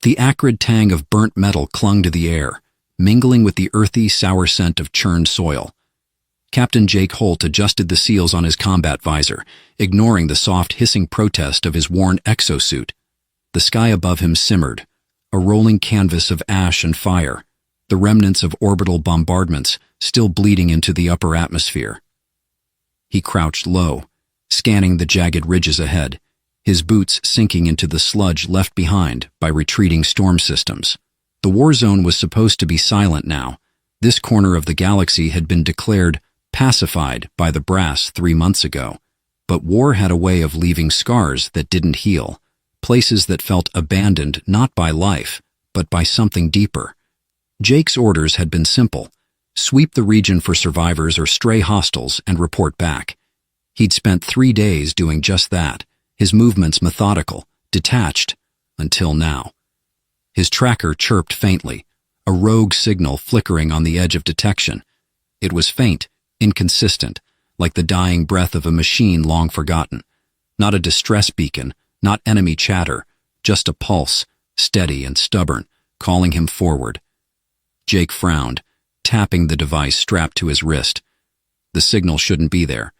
The acrid tang of burnt metal clung to the air, mingling with the earthy, sour scent of churned soil. Captain Jake Holt adjusted the seals on his combat visor, ignoring the soft, hissing protest of his worn exosuit. The sky above him simmered, a rolling canvas of ash and fire, the remnants of orbital bombardments still bleeding into the upper atmosphere. He crouched low, scanning the jagged ridges ahead, his boots sinking into the sludge left behind by retreating storm systems. The war zone was supposed to be silent now. This corner of the galaxy had been declared pacified by the brass 3 months ago. But war had a way of leaving scars that didn't heal, places that felt abandoned not by life, but by something deeper. Jake's orders had been simple: sweep the region for survivors or stray hostiles and report back. He'd spent 3 days doing just that, his movements methodical, detached, until now. His tracker chirped faintly, a rogue signal flickering on the edge of detection. It was faint, inconsistent, like the dying breath of a machine long forgotten. Not a distress beacon, not enemy chatter, just a pulse, steady and stubborn, calling him forward. Jake frowned, tapping the device strapped to his wrist. The signal shouldn't be there.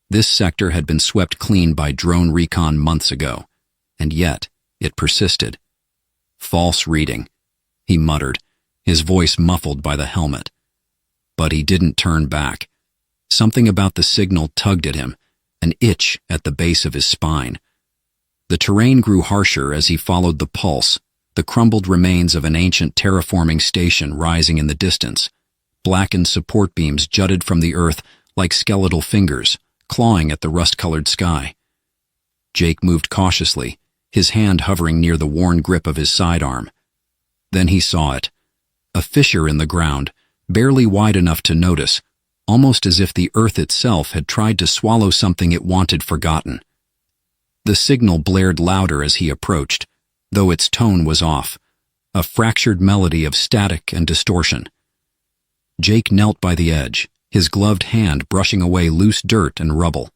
This sector had been swept clean by drone recon months ago, and yet it persisted. False reading, he muttered, his voice muffled by the helmet. But he didn't turn back. Something about the signal tugged at him, an itch at the base of his spine. The terrain grew harsher as he followed the pulse, the crumbled remains of an ancient terraforming station rising in the distance. Blackened support beams jutted from the earth like skeletal fingers, clawing at the rust-colored sky. Jake moved cautiously, his hand hovering near the worn grip of his sidearm. Then he saw it. A fissure in the ground, barely wide enough to notice, almost as if the earth itself had tried to swallow something it wanted forgotten. The signal blared louder as he approached, though its tone was off, a fractured melody of static and distortion. Jake knelt by the edge, his gloved hand brushing away loose dirt and rubble.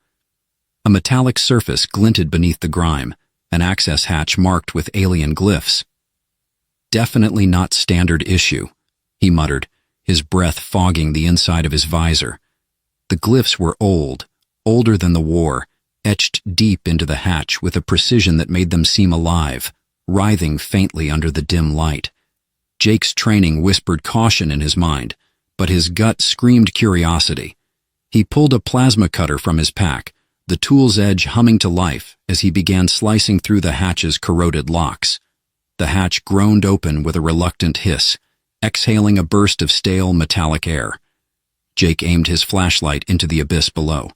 A metallic surface glinted beneath the grime, an access hatch marked with alien glyphs. "Definitely not standard issue," he muttered, his breath fogging the inside of his visor. The glyphs were old, older than the war, etched deep into the hatch with a precision that made them seem alive, writhing faintly under the dim light. Jake's training whispered caution in his mind, but his gut screamed curiosity. He pulled a plasma cutter from his pack, the tool's edge humming to life as he began slicing through the hatch's corroded locks. The hatch groaned open with a reluctant hiss, exhaling a burst of stale metallic air. Jake aimed his flashlight into the abyss below.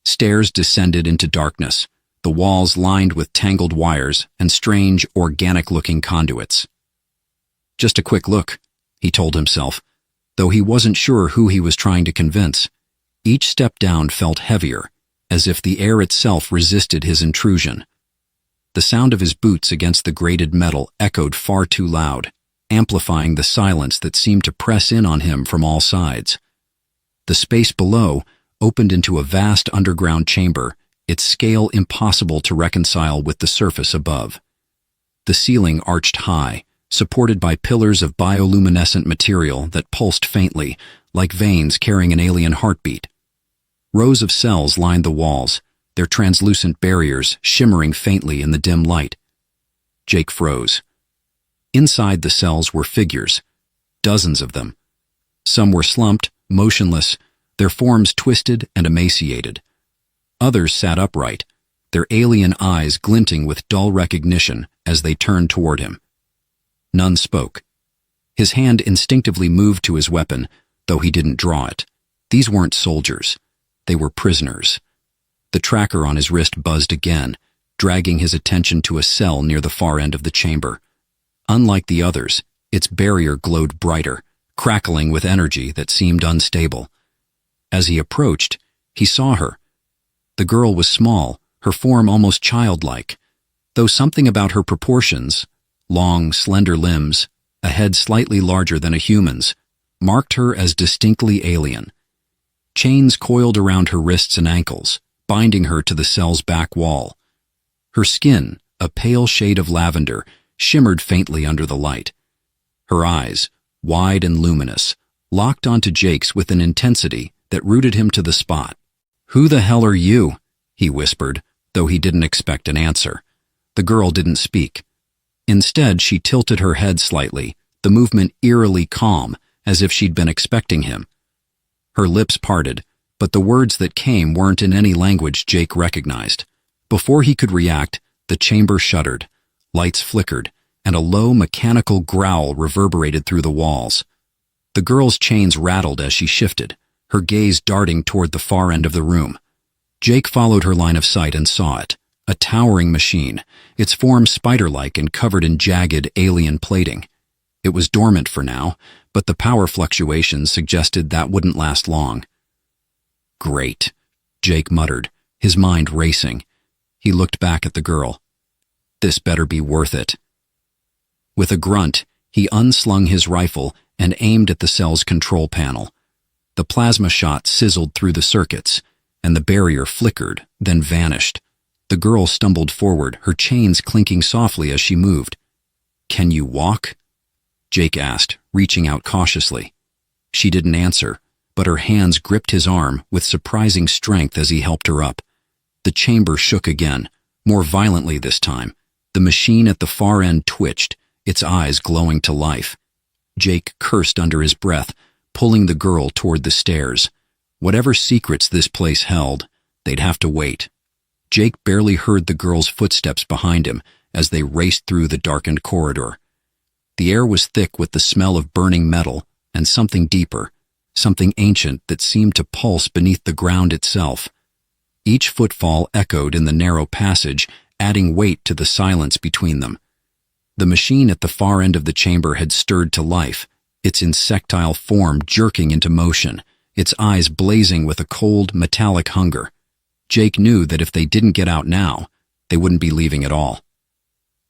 Stairs descended into darkness, the walls lined with tangled wires and strange, organic-looking conduits. Just a quick look, he told himself, though he wasn't sure who he was trying to convince. Each step down felt heavier, as if the air itself resisted his intrusion. The sound of his boots against the grated metal echoed far too loud, amplifying the silence that seemed to press in on him from all sides. The space below opened into a vast underground chamber, its scale impossible to reconcile with the surface above. The ceiling arched high, supported by pillars of bioluminescent material that pulsed faintly, like veins carrying an alien heartbeat. Rows of cells lined the walls, their translucent barriers shimmering faintly in the dim light. Jake froze. Inside the cells were figures, dozens of them. Some were slumped, motionless, their forms twisted and emaciated. Others sat upright, their alien eyes glinting with dull recognition as they turned toward him. None spoke. His hand instinctively moved to his weapon, though he didn't draw it. These weren't soldiers. They were prisoners. The tracker on his wrist buzzed again, dragging his attention to a cell near the far end of the chamber. Unlike the others, its barrier glowed brighter, crackling with energy that seemed unstable. As he approached, he saw her. The girl was small, her form almost childlike, though something about her proportions, long, slender limbs, a head slightly larger than a human's, marked her as distinctly alien. Chains coiled around her wrists and ankles, binding her to the cell's back wall. Her skin, a pale shade of lavender, shimmered faintly under the light. Her eyes, wide and luminous, locked onto Jake's with an intensity that rooted him to the spot. "Who the hell are you?" he whispered, though he didn't expect an answer. The girl didn't speak. Instead, she tilted her head slightly, the movement eerily calm, as if she'd been expecting him. Her lips parted, but the words that came weren't in any language Jake recognized. Before he could react, the chamber shuddered, lights flickered, and a low mechanical growl reverberated through the walls. The girl's chains rattled as she shifted, her gaze darting toward the far end of the room. Jake followed her line of sight and saw it, a towering machine, its form spider-like and covered in jagged alien plating. It was dormant for now, but the power fluctuations suggested that wouldn't last long. "Great," Jake muttered, his mind racing. He looked back at the girl. "This better be worth it." With a grunt, he unslung his rifle and aimed at the cell's control panel. The plasma shot sizzled through the circuits, and the barrier flickered, then vanished. The girl stumbled forward, her chains clinking softly as she moved. "Can you walk?" Jake asked, reaching out cautiously. She didn't answer, but her hands gripped his arm with surprising strength as he helped her up. The chamber shook again, more violently this time. The machine at the far end twitched, its eyes glowing to life. Jake cursed under his breath, pulling the girl toward the stairs. Whatever secrets this place held, they'd have to wait. Jake barely heard the girl's footsteps behind him as they raced through the darkened corridor. The air was thick with the smell of burning metal and something deeper, something ancient that seemed to pulse beneath the ground itself. Each footfall echoed in the narrow passage, adding weight to the silence between them. The machine at the far end of the chamber had stirred to life, its insectile form jerking into motion, its eyes blazing with a cold, metallic hunger. Jake knew that if they didn't get out now, they wouldn't be leaving at all.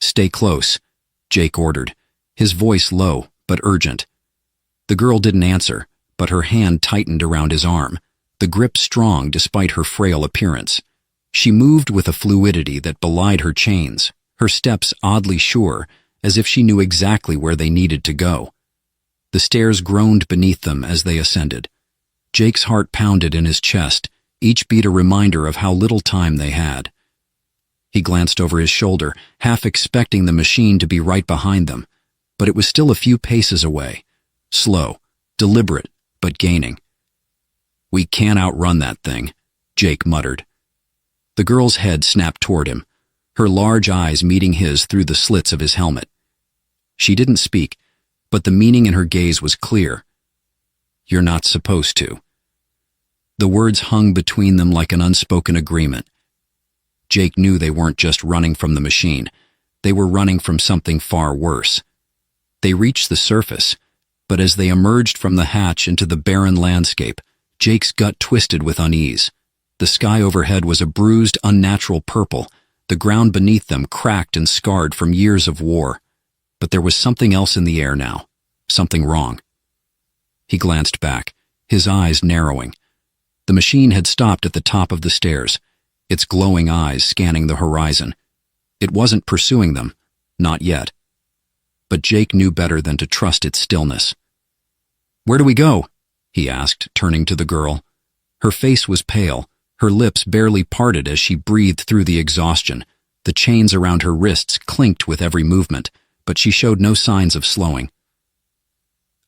"Stay close," Jake ordered, his voice low but urgent. The girl didn't answer, but her hand tightened around his arm, the grip strong despite her frail appearance. She moved with a fluidity that belied her chains, her steps oddly sure, as if she knew exactly where they needed to go. The stairs groaned beneath them as they ascended. Jake's heart pounded in his chest, each beat a reminder of how little time they had. He glanced over his shoulder, half expecting the machine to be right behind them, but it was still a few paces away, slow, deliberate, but gaining. "We can't outrun that thing," Jake muttered. The girl's head snapped toward him, her large eyes meeting his through the slits of his helmet. She didn't speak, but the meaning in her gaze was clear. "You're not supposed to." The words hung between them like an unspoken agreement. Jake knew they weren't just running from the machine. They were running from something far worse. They reached the surface, but as they emerged from the hatch into the barren landscape, Jake's gut twisted with unease. The sky overhead was a bruised, unnatural purple, the ground beneath them cracked and scarred from years of war. But there was something else in the air now, something wrong. He glanced back, his eyes narrowing. The machine had stopped at the top of the stairs, its glowing eyes scanning the horizon. It wasn't pursuing them, not yet. But Jake knew better than to trust its stillness. "Where do we go?" he asked, turning to the girl. Her face was pale, her lips barely parted as she breathed through the exhaustion. The chains around her wrists clinked with every movement, but she showed no signs of slowing.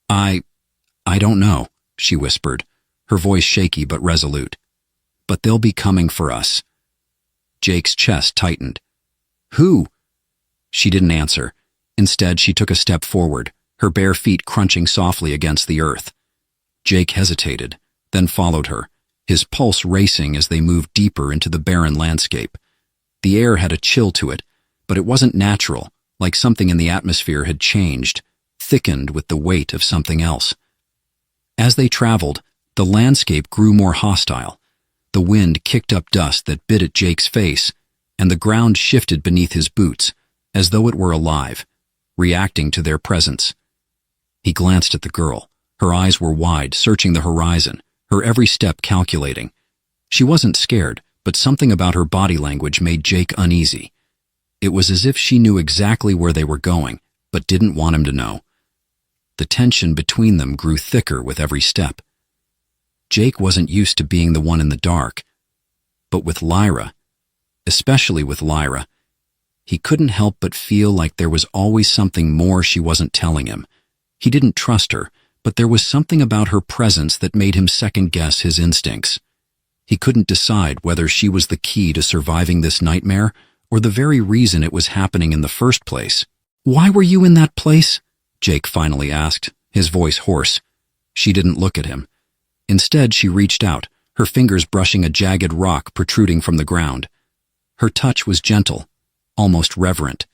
I don't know," she whispered, her voice shaky but resolute. "But they'll be coming for us." Jake's chest tightened. "Who?" She didn't answer. Instead, she took a step forward, her bare feet crunching softly against the earth. Jake hesitated, then followed her, his pulse racing as they moved deeper into the barren landscape. The air had a chill to it, but it wasn't natural, like something in the atmosphere had changed, thickened with the weight of something else. As they traveled, the landscape grew more hostile. The wind kicked up dust that bit at Jake's face, and the ground shifted beneath his boots, as though it were alive, reacting to their presence. He glanced at the girl. Her eyes were wide, searching the horizon, her every step calculating. She wasn't scared, but something about her body language made Jake uneasy. It was as if she knew exactly where they were going, but didn't want him to know. The tension between them grew thicker with every step. Jake wasn't used to being the one in the dark. But with Lyra, especially with Lyra, he couldn't help but feel like there was always something more she wasn't telling him. He didn't trust her, but there was something about her presence that made him second-guess his instincts. He couldn't decide whether she was the key to surviving this nightmare or the very reason it was happening in the first place. "Why were you in that place?" Jake finally asked, his voice hoarse. She didn't look at him. Instead, she reached out, her fingers brushing a jagged rock protruding from the ground. Her touch was gentle, almost reverent.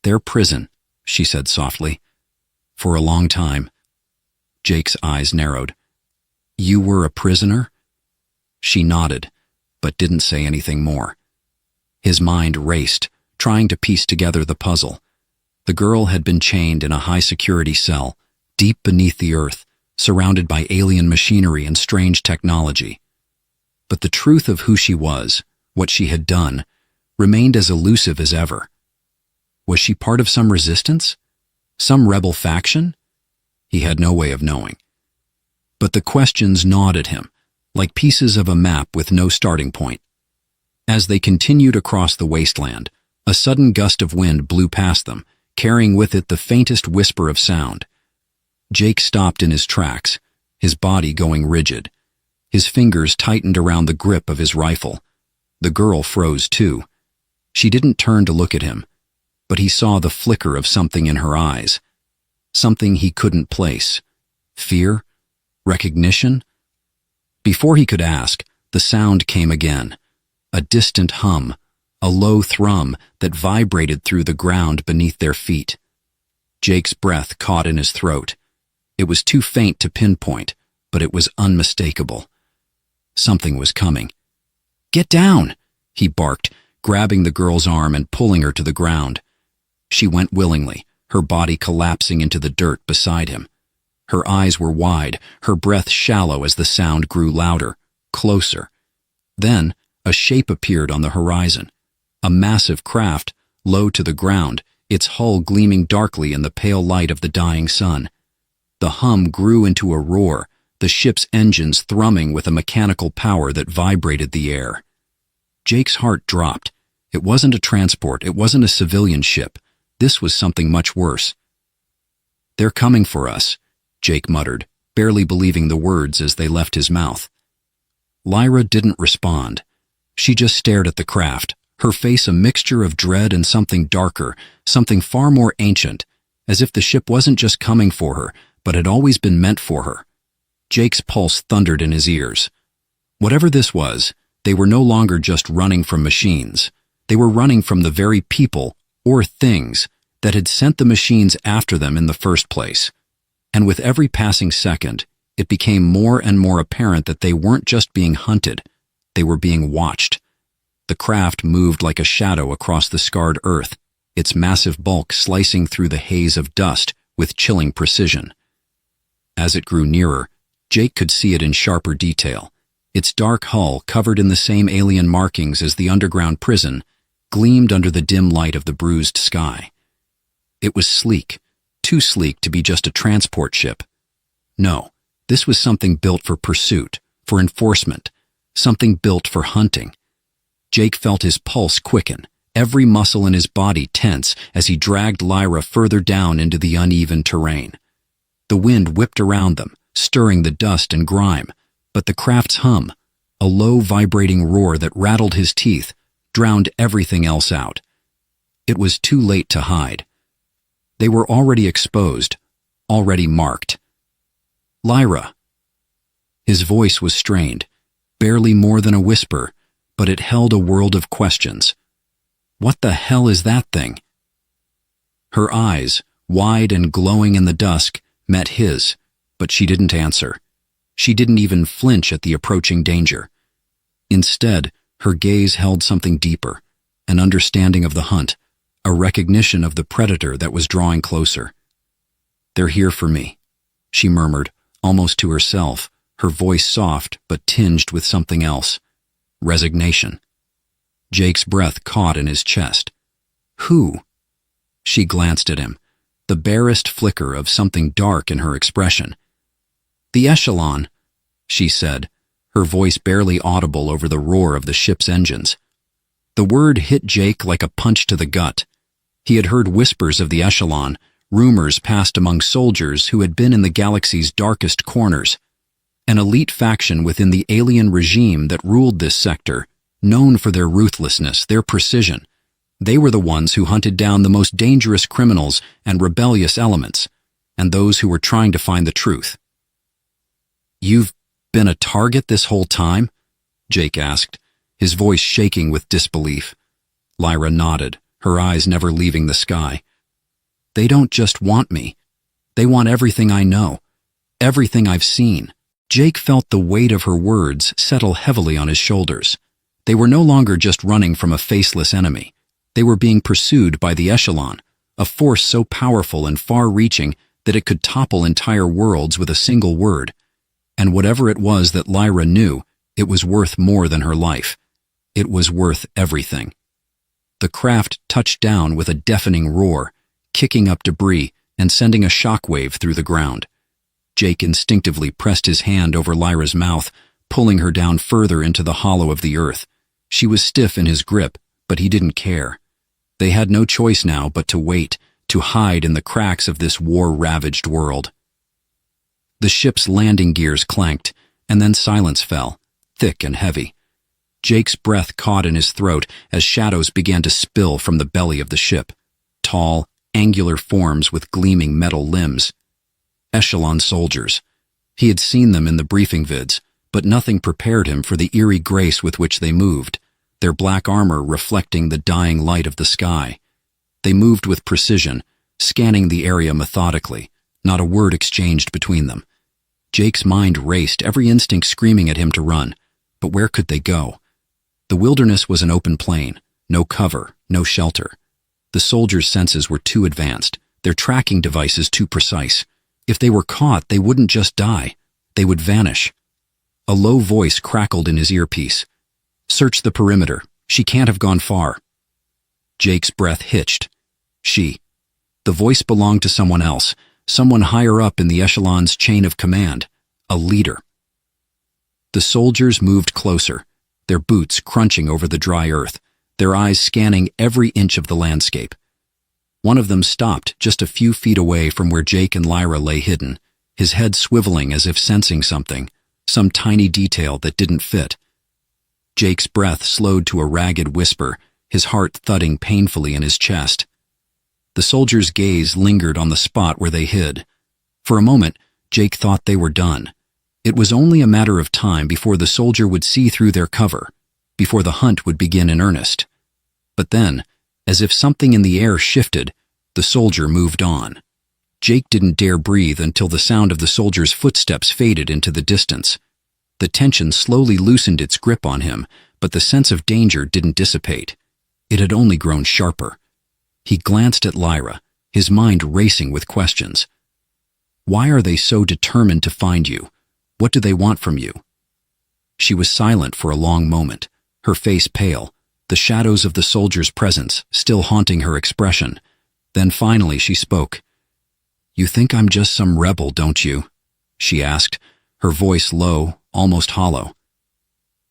"Their prison," she said softly. "For a long time." Jake's eyes narrowed. "You were a prisoner?" She nodded, but didn't say anything more. His mind raced, trying to piece together the puzzle. The girl had been chained in a high-security cell, deep beneath the earth, surrounded by alien machinery and strange technology. But the truth of who she was, what she had done, remained as elusive as ever. Was she part of some resistance? Some rebel faction? He had no way of knowing. But the questions gnawed at him, like pieces of a map with no starting point. As they continued across the wasteland, a sudden gust of wind blew past them, carrying with it the faintest whisper of sound. Jake stopped in his tracks, his body going rigid. His fingers tightened around the grip of his rifle. The girl froze too. She didn't turn to look at him, but he saw the flicker of something in her eyes. Something he couldn't place. Fear? Recognition? Before he could ask, the sound came again. A distant hum, a low thrum that vibrated through the ground beneath their feet. Jake's breath caught in his throat. It was too faint to pinpoint, but it was unmistakable. Something was coming. "Get down!" he barked, grabbing the girl's arm and pulling her to the ground. She went willingly, her body collapsing into the dirt beside him. Her eyes were wide, her breath shallow as the sound grew louder, closer. Then, a shape appeared on the horizon. A massive craft, low to the ground, its hull gleaming darkly in the pale light of the dying sun. The hum grew into a roar, the ship's engines thrumming with a mechanical power that vibrated the air. Jake's heart dropped. It wasn't a transport, it wasn't a civilian ship. This was something much worse. "They're coming for us," Jake muttered, barely believing the words as they left his mouth. Lyra didn't respond. She just stared at the craft, her face a mixture of dread and something darker, something far more ancient, as if the ship wasn't just coming for her, but had always been meant for her. Jake's pulse thundered in his ears. Whatever this was, they were no longer just running from machines. They were running from the very people, or things, that had sent the machines after them in the first place. And with every passing second, it became more and more apparent that they weren't just being hunted, they were being watched. The craft moved like a shadow across the scarred earth, its massive bulk slicing through the haze of dust with chilling precision. As it grew nearer, Jake could see it in sharper detail. Its dark hull, covered in the same alien markings as the underground prison, gleamed under the dim light of the bruised sky. It was sleek, too sleek to be just a transport ship. No, this was something built for pursuit, for enforcement, something built for hunting. Jake felt his pulse quicken, every muscle in his body tense as he dragged Lyra further down into the uneven terrain. The wind whipped around them, stirring the dust and grime, but the craft's hum, a low vibrating roar that rattled his teeth, drowned everything else out. It was too late to hide. They were already exposed, already marked. "Lyra." His voice was strained, barely more than a whisper, but it held a world of questions. "What the hell is that thing?" Her eyes, wide and glowing in the dusk, met his, but she didn't answer. She didn't even flinch at the approaching danger. Instead, her gaze held something deeper, an understanding of the hunt, a recognition of the predator that was drawing closer. "They're here for me," she murmured, almost to herself, her voice soft but tinged with something else. Resignation. Jake's breath caught in his chest. Who? She glanced at him, the barest flicker of something dark in her expression. The echelon, she said, her voice barely audible over the roar of the ship's engines. The word hit Jake like a punch to the gut. He had heard whispers of the echelon, rumors passed among soldiers who had been in the galaxy's darkest corners. An elite faction within the alien regime that ruled this sector, known for their ruthlessness, their precision. They were the ones who hunted down the most dangerous criminals and rebellious elements, and those who were trying to find the truth. "You've been a target this whole time?" Jake asked, his voice shaking with disbelief. Lyra nodded, her eyes never leaving the sky. "They don't just want me. They want everything I know, everything I've seen." Jake felt the weight of her words settle heavily on his shoulders. They were no longer just running from a faceless enemy. They were being pursued by the echelon, a force so powerful and far-reaching that it could topple entire worlds with a single word. And whatever it was that Lyra knew, it was worth more than her life. It was worth everything. The craft touched down with a deafening roar, kicking up debris and sending a shockwave through the ground. Jake instinctively pressed his hand over Lyra's mouth, pulling her down further into the hollow of the earth. She was stiff in his grip, but he didn't care. They had no choice now but to wait, to hide in the cracks of this war-ravaged world. The ship's landing gears clanked, and then silence fell, thick and heavy. Jake's breath caught in his throat as shadows began to spill from the belly of the ship, tall, angular forms with gleaming metal limbs. Echelon soldiers. He had seen them in the briefing vids, but nothing prepared him for the eerie grace with which they moved, their black armor reflecting the dying light of the sky. They moved with precision, scanning the area methodically, not a word exchanged between them. Jake's mind raced, every instinct screaming at him to run. But where could they go? The wilderness was an open plain, no cover, no shelter. The soldiers' senses were too advanced, their tracking devices too precise. If they were caught, they wouldn't just die. They would vanish. A low voice crackled in his earpiece. "Search the perimeter. She can't have gone far." Jake's breath hitched. She. The voice belonged to someone else, someone higher up in the echelon's chain of command, a leader. The soldiers moved closer, their boots crunching over the dry earth, their eyes scanning every inch of the landscape. One of them stopped just a few feet away from where Jake and Lyra lay hidden, his head swiveling as if sensing something, some tiny detail that didn't fit. Jake's breath slowed to a ragged whisper, his heart thudding painfully in his chest. The soldier's gaze lingered on the spot where they hid. For a moment, Jake thought they were done. It was only a matter of time before the soldier would see through their cover, before the hunt would begin in earnest. But then, as if something in the air shifted, the soldier moved on. Jake didn't dare breathe until the sound of the soldier's footsteps faded into the distance. The tension slowly loosened its grip on him, but the sense of danger didn't dissipate. It had only grown sharper. He glanced at Lyra, his mind racing with questions. Why are they so determined to find you? What do they want from you? She was silent for a long moment, her face pale, the shadows of the soldier's presence still haunting her expression. Then finally she spoke. "You think I'm just some rebel, don't you?" she asked, her voice low, almost hollow.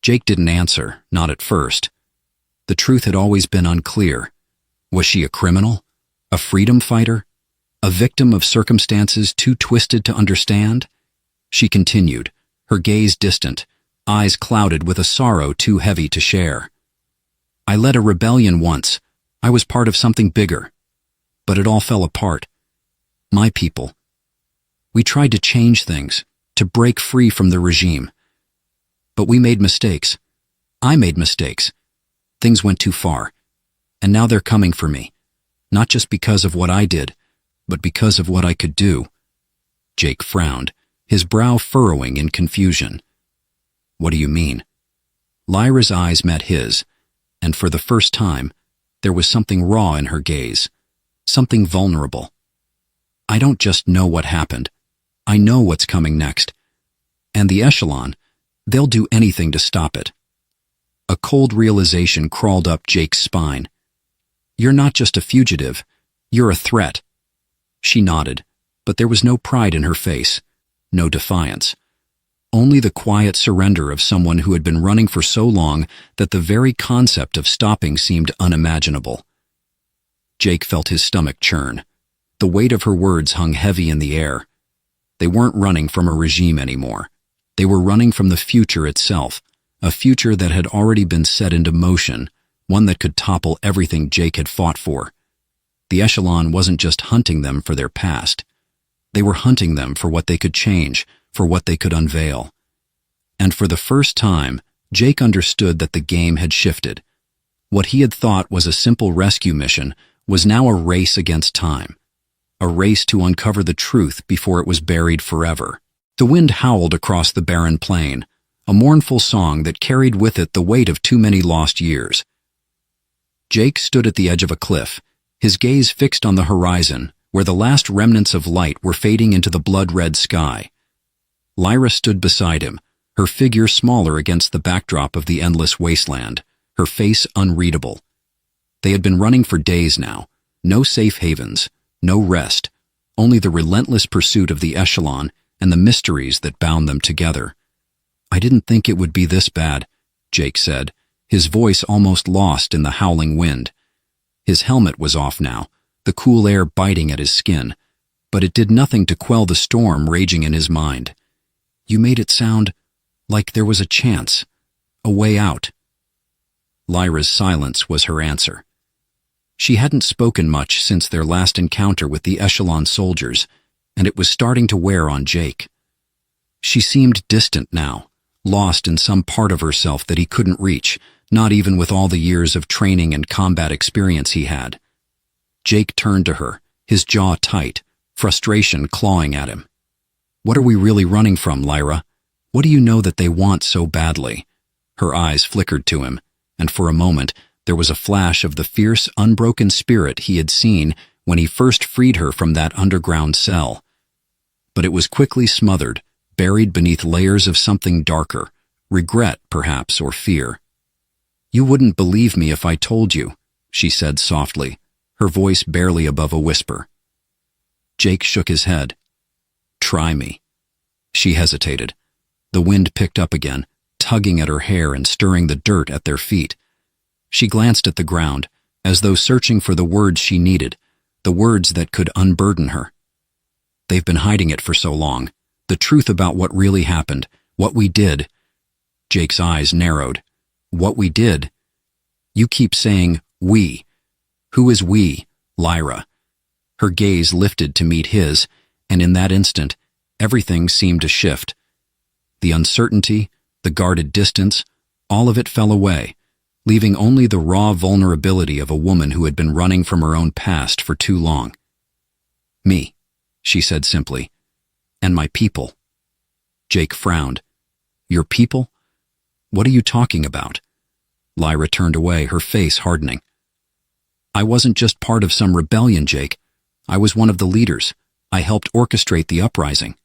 Jake didn't answer, not at first. The truth had always been unclear. Was she a criminal? A freedom fighter? A victim of circumstances too twisted to understand? She continued, her gaze distant, eyes clouded with a sorrow too heavy to share. "I led a rebellion once. I was part of something bigger. But it all fell apart. My people. We tried to change things, to break free from the regime. But we made mistakes. I made mistakes. Things went too far. And now they're coming for me. Not just because of what I did, but because of what I could do." Jake frowned, his brow furrowing in confusion. "What do you mean?" Lyra's eyes met his, and for the first time, there was something raw in her gaze, something vulnerable. "I don't just know what happened. I know what's coming next. And the echelon, they'll do anything to stop it." A cold realization crawled up Jake's spine. You're not just a fugitive. You're a threat." She nodded, but there was no pride in her face, no defiance. Only the quiet surrender of someone who had been running for so long that the very concept of stopping seemed unimaginable. Jake felt his stomach churn. The weight of her words hung heavy in the air. They weren't running from a regime anymore. They were running from the future itself, a future that had already been set into motion, one that could topple everything Jake had fought for. The Echelon wasn't just hunting them for their past. They were hunting them for what they could change, for what they could unveil. And for the first time, Jake understood that the game had shifted. What he had thought was a simple rescue mission was now a race against time, a race to uncover the truth before it was buried forever. The wind howled across the barren plain, a mournful song that carried with it the weight of too many lost years. Jake stood at the edge of a cliff, his gaze fixed on the horizon, where the last remnants of light were fading into the blood-red sky. Lyra stood beside him, her figure smaller against the backdrop of the endless wasteland, her face unreadable. They had been running for days now, no safe havens, no rest, only the relentless pursuit of the Echelon and the mysteries that bound them together. "I didn't think it would be this bad," Jake said, his voice almost lost in the howling wind. His helmet was off now, the cool air biting at his skin, but it did nothing to quell the storm raging in his mind. "You made it sound like there was a chance, a way out." Lyra's silence was her answer. She hadn't spoken much since their last encounter with the Echelon soldiers, and it was starting to wear on Jake. She seemed distant now, lost in some part of herself that he couldn't reach, not even with all the years of training and combat experience he had. Jake turned to her, his jaw tight, frustration clawing at him. "What are we really running from, Lyra? What do you know that they want so badly?" Her eyes flickered to him, and for a moment there was a flash of the fierce, unbroken spirit he had seen when he first freed her from that underground cell. But it was quickly smothered, buried beneath layers of something darker, regret, perhaps, or fear. "You wouldn't believe me if I told you," she said softly, her voice barely above a whisper. Jake shook his head. "Try me." She hesitated. The wind picked up again, tugging at her hair and stirring the dirt at their feet. She glanced at the ground, as though searching for the words she needed, the words that could unburden her. "They've been hiding it for so long. The truth about what really happened, what we did." Jake's eyes narrowed. "What we did? You keep saying, we. Who is we, Lyra?" Her gaze lifted to meet his, and in that instant, everything seemed to shift. The uncertainty, the guarded distance, all of it fell away, leaving only the raw vulnerability of a woman who had been running from her own past for too long. "Me," she said simply, "and my people." Jake frowned. "Your people? What are you talking about?" Lyra turned away, her face hardening. "I wasn't just part of some rebellion, Jake. I was one of the leaders. I helped orchestrate the uprising."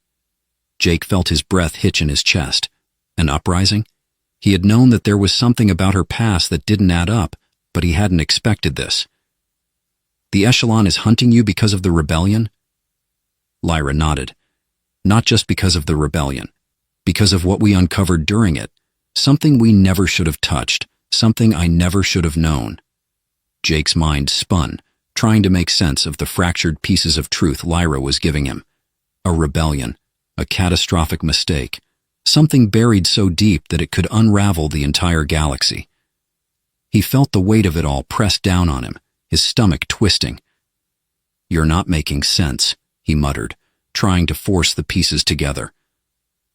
Jake felt his breath hitch in his chest. An uprising? He had known that there was something about her past that didn't add up, but he hadn't expected this. "The Echelon is hunting you because of the rebellion?" Lyra nodded. "Not just because of the rebellion. Because of what we uncovered during it. Something we never should have touched. Something I never should have known." Jake's mind spun, trying to make sense of the fractured pieces of truth Lyra was giving him. A rebellion. A catastrophic mistake. Something buried so deep that it could unravel the entire galaxy. He felt the weight of it all pressed down on him, his stomach twisting. "You're not making sense," he muttered, trying to force the pieces together.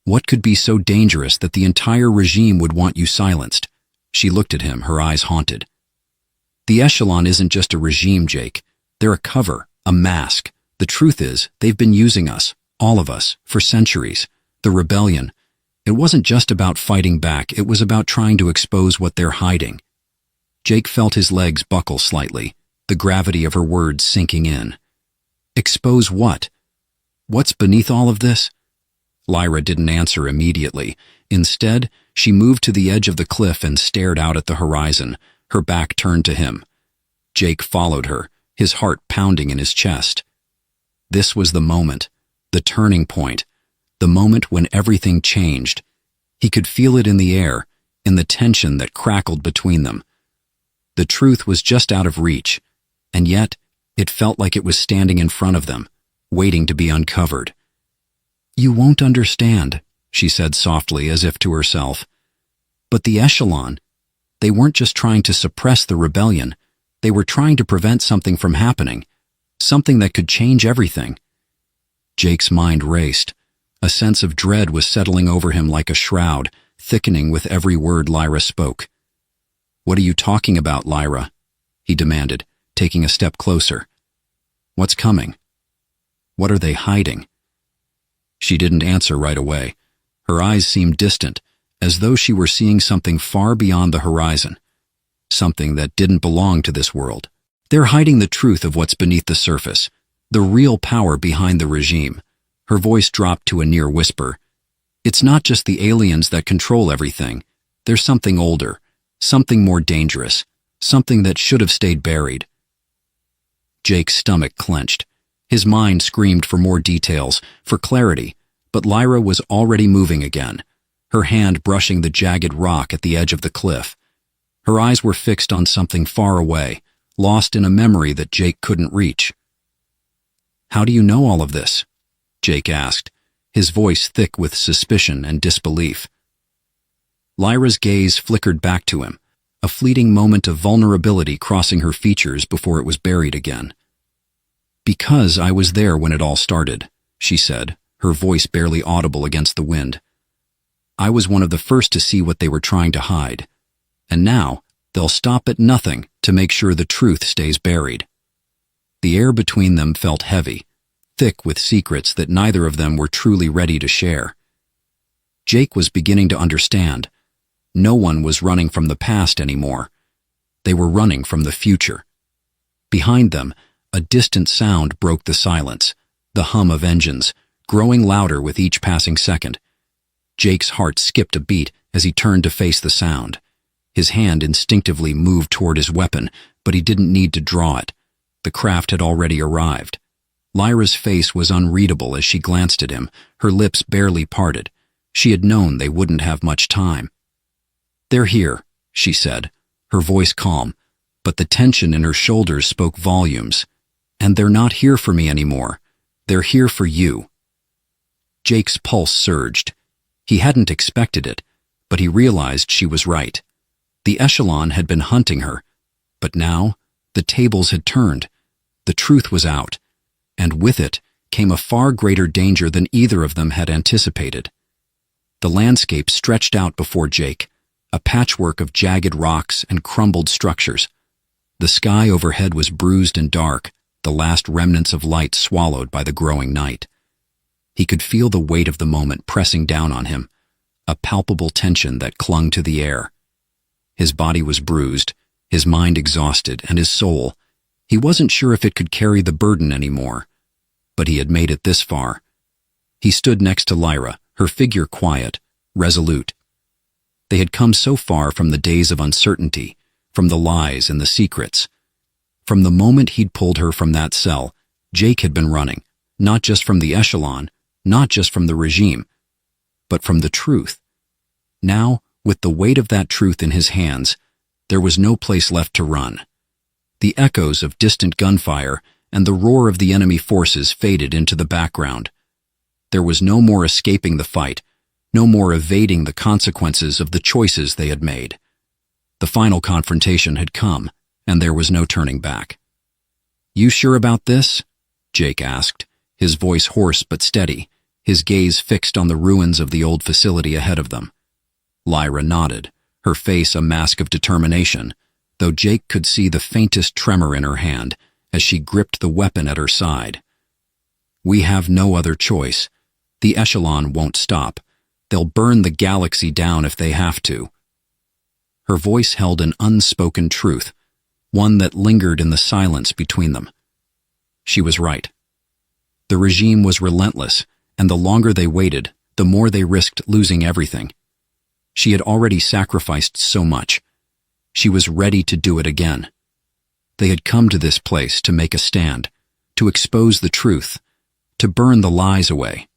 "What could be so dangerous that the entire regime would want you silenced?" She looked at him, her eyes haunted. "The Echelon isn't just a regime, Jake. They're a cover, a mask. The truth is, they've been using us, all of us, for centuries. The rebellion. It wasn't just about fighting back, it was about trying to expose what they're hiding." Jake felt his legs buckle slightly, the gravity of her words sinking in. "Expose what? What's beneath all of this?" Lyra didn't answer immediately. Instead, she moved to the edge of the cliff and stared out at the horizon, her back turned to him. Jake followed her, his heart pounding in his chest. This was the moment, the turning point, the moment when everything changed. He could feel it in the air, in the tension that crackled between them. The truth was just out of reach, and yet it felt like it was standing in front of them, waiting to be uncovered. "You won't understand," she said softly, as if to herself. But the Echelon, they weren't just trying to suppress the rebellion, they were trying to prevent something from happening, something that could change everything. Jake's mind raced. A sense of dread was settling over him like a shroud, thickening with every word Lyra spoke. "What are you talking about, Lyra?" he demanded, taking a step closer. "What's coming? What are they hiding?" She didn't answer right away. Her eyes seemed distant, as though she were seeing something far beyond the horizon, something that didn't belong to this world. "They're hiding the truth of what's beneath the surface, the real power behind the regime." Her voice dropped to a near whisper. "It's not just the aliens that control everything. There's something older, something more dangerous, something that should have stayed buried." Jake's stomach clenched. His mind screamed for more details, for clarity, but Lyra was already moving again, her hand brushing the jagged rock at the edge of the cliff. Her eyes were fixed on something far away, lost in a memory that Jake couldn't reach. "How do you know all of this?" Jake asked, his voice thick with suspicion and disbelief. Lyra's gaze flickered back to him, a fleeting moment of vulnerability crossing her features before it was buried again. "Because I was there when it all started," she said, her voice barely audible against the wind. "I was one of the first to see what they were trying to hide, and now they'll stop at nothing to make sure the truth stays buried." The air between them felt heavy, thick with secrets that neither of them were truly ready to share. Jake was beginning to understand. No one was running from the past anymore. They were running from the future. Behind them, a distant sound broke the silence, the hum of engines, growing louder with each passing second. Jake's heart skipped a beat as he turned to face the sound. His hand instinctively moved toward his weapon, but he didn't need to draw it. The craft had already arrived. Lyra's face was unreadable as she glanced at him, her lips barely parted. She had known they wouldn't have much time. "They're here," she said, her voice calm, but the tension in her shoulders spoke volumes. "And they're not here for me anymore. They're here for you." Jake's pulse surged. He hadn't expected it, but he realized she was right. The Echelon had been hunting her, but now the tables had turned. The truth was out, and with it came a far greater danger than either of them had anticipated. The landscape stretched out before Jake, a patchwork of jagged rocks and crumbled structures. The sky overhead was bruised and dark, the last remnants of light swallowed by the growing night. He could feel the weight of the moment pressing down on him, a palpable tension that clung to the air. His body was bruised, his mind exhausted, and his soul. He wasn't sure if it could carry the burden anymore, but he had made it this far. He stood next to Lyra, her figure quiet, resolute. They had come so far from the days of uncertainty, from the lies and the secrets. From the moment he'd pulled her from that cell, Jake had been running, not just from the Echelon, not just from the regime, but from the truth. Now, with the weight of that truth in his hands, there was no place left to run. The echoes of distant gunfire and the roar of the enemy forces faded into the background. There was no more escaping the fight, no more evading the consequences of the choices they had made. The final confrontation had come, and there was no turning back. "You sure about this?" Jake asked, his voice hoarse but steady, his gaze fixed on the ruins of the old facility ahead of them. Lyra nodded, her face a mask of determination, though Jake could see the faintest tremor in her hand as she gripped the weapon at her side. "We have no other choice. The Echelon won't stop. They'll burn the galaxy down if they have to." Her voice held an unspoken truth, one that lingered in the silence between them. She was right. The regime was relentless, and the longer they waited, the more they risked losing everything. She had already sacrificed so much. She was ready to do it again. They had come to this place to make a stand, to expose the truth, to burn the lies away.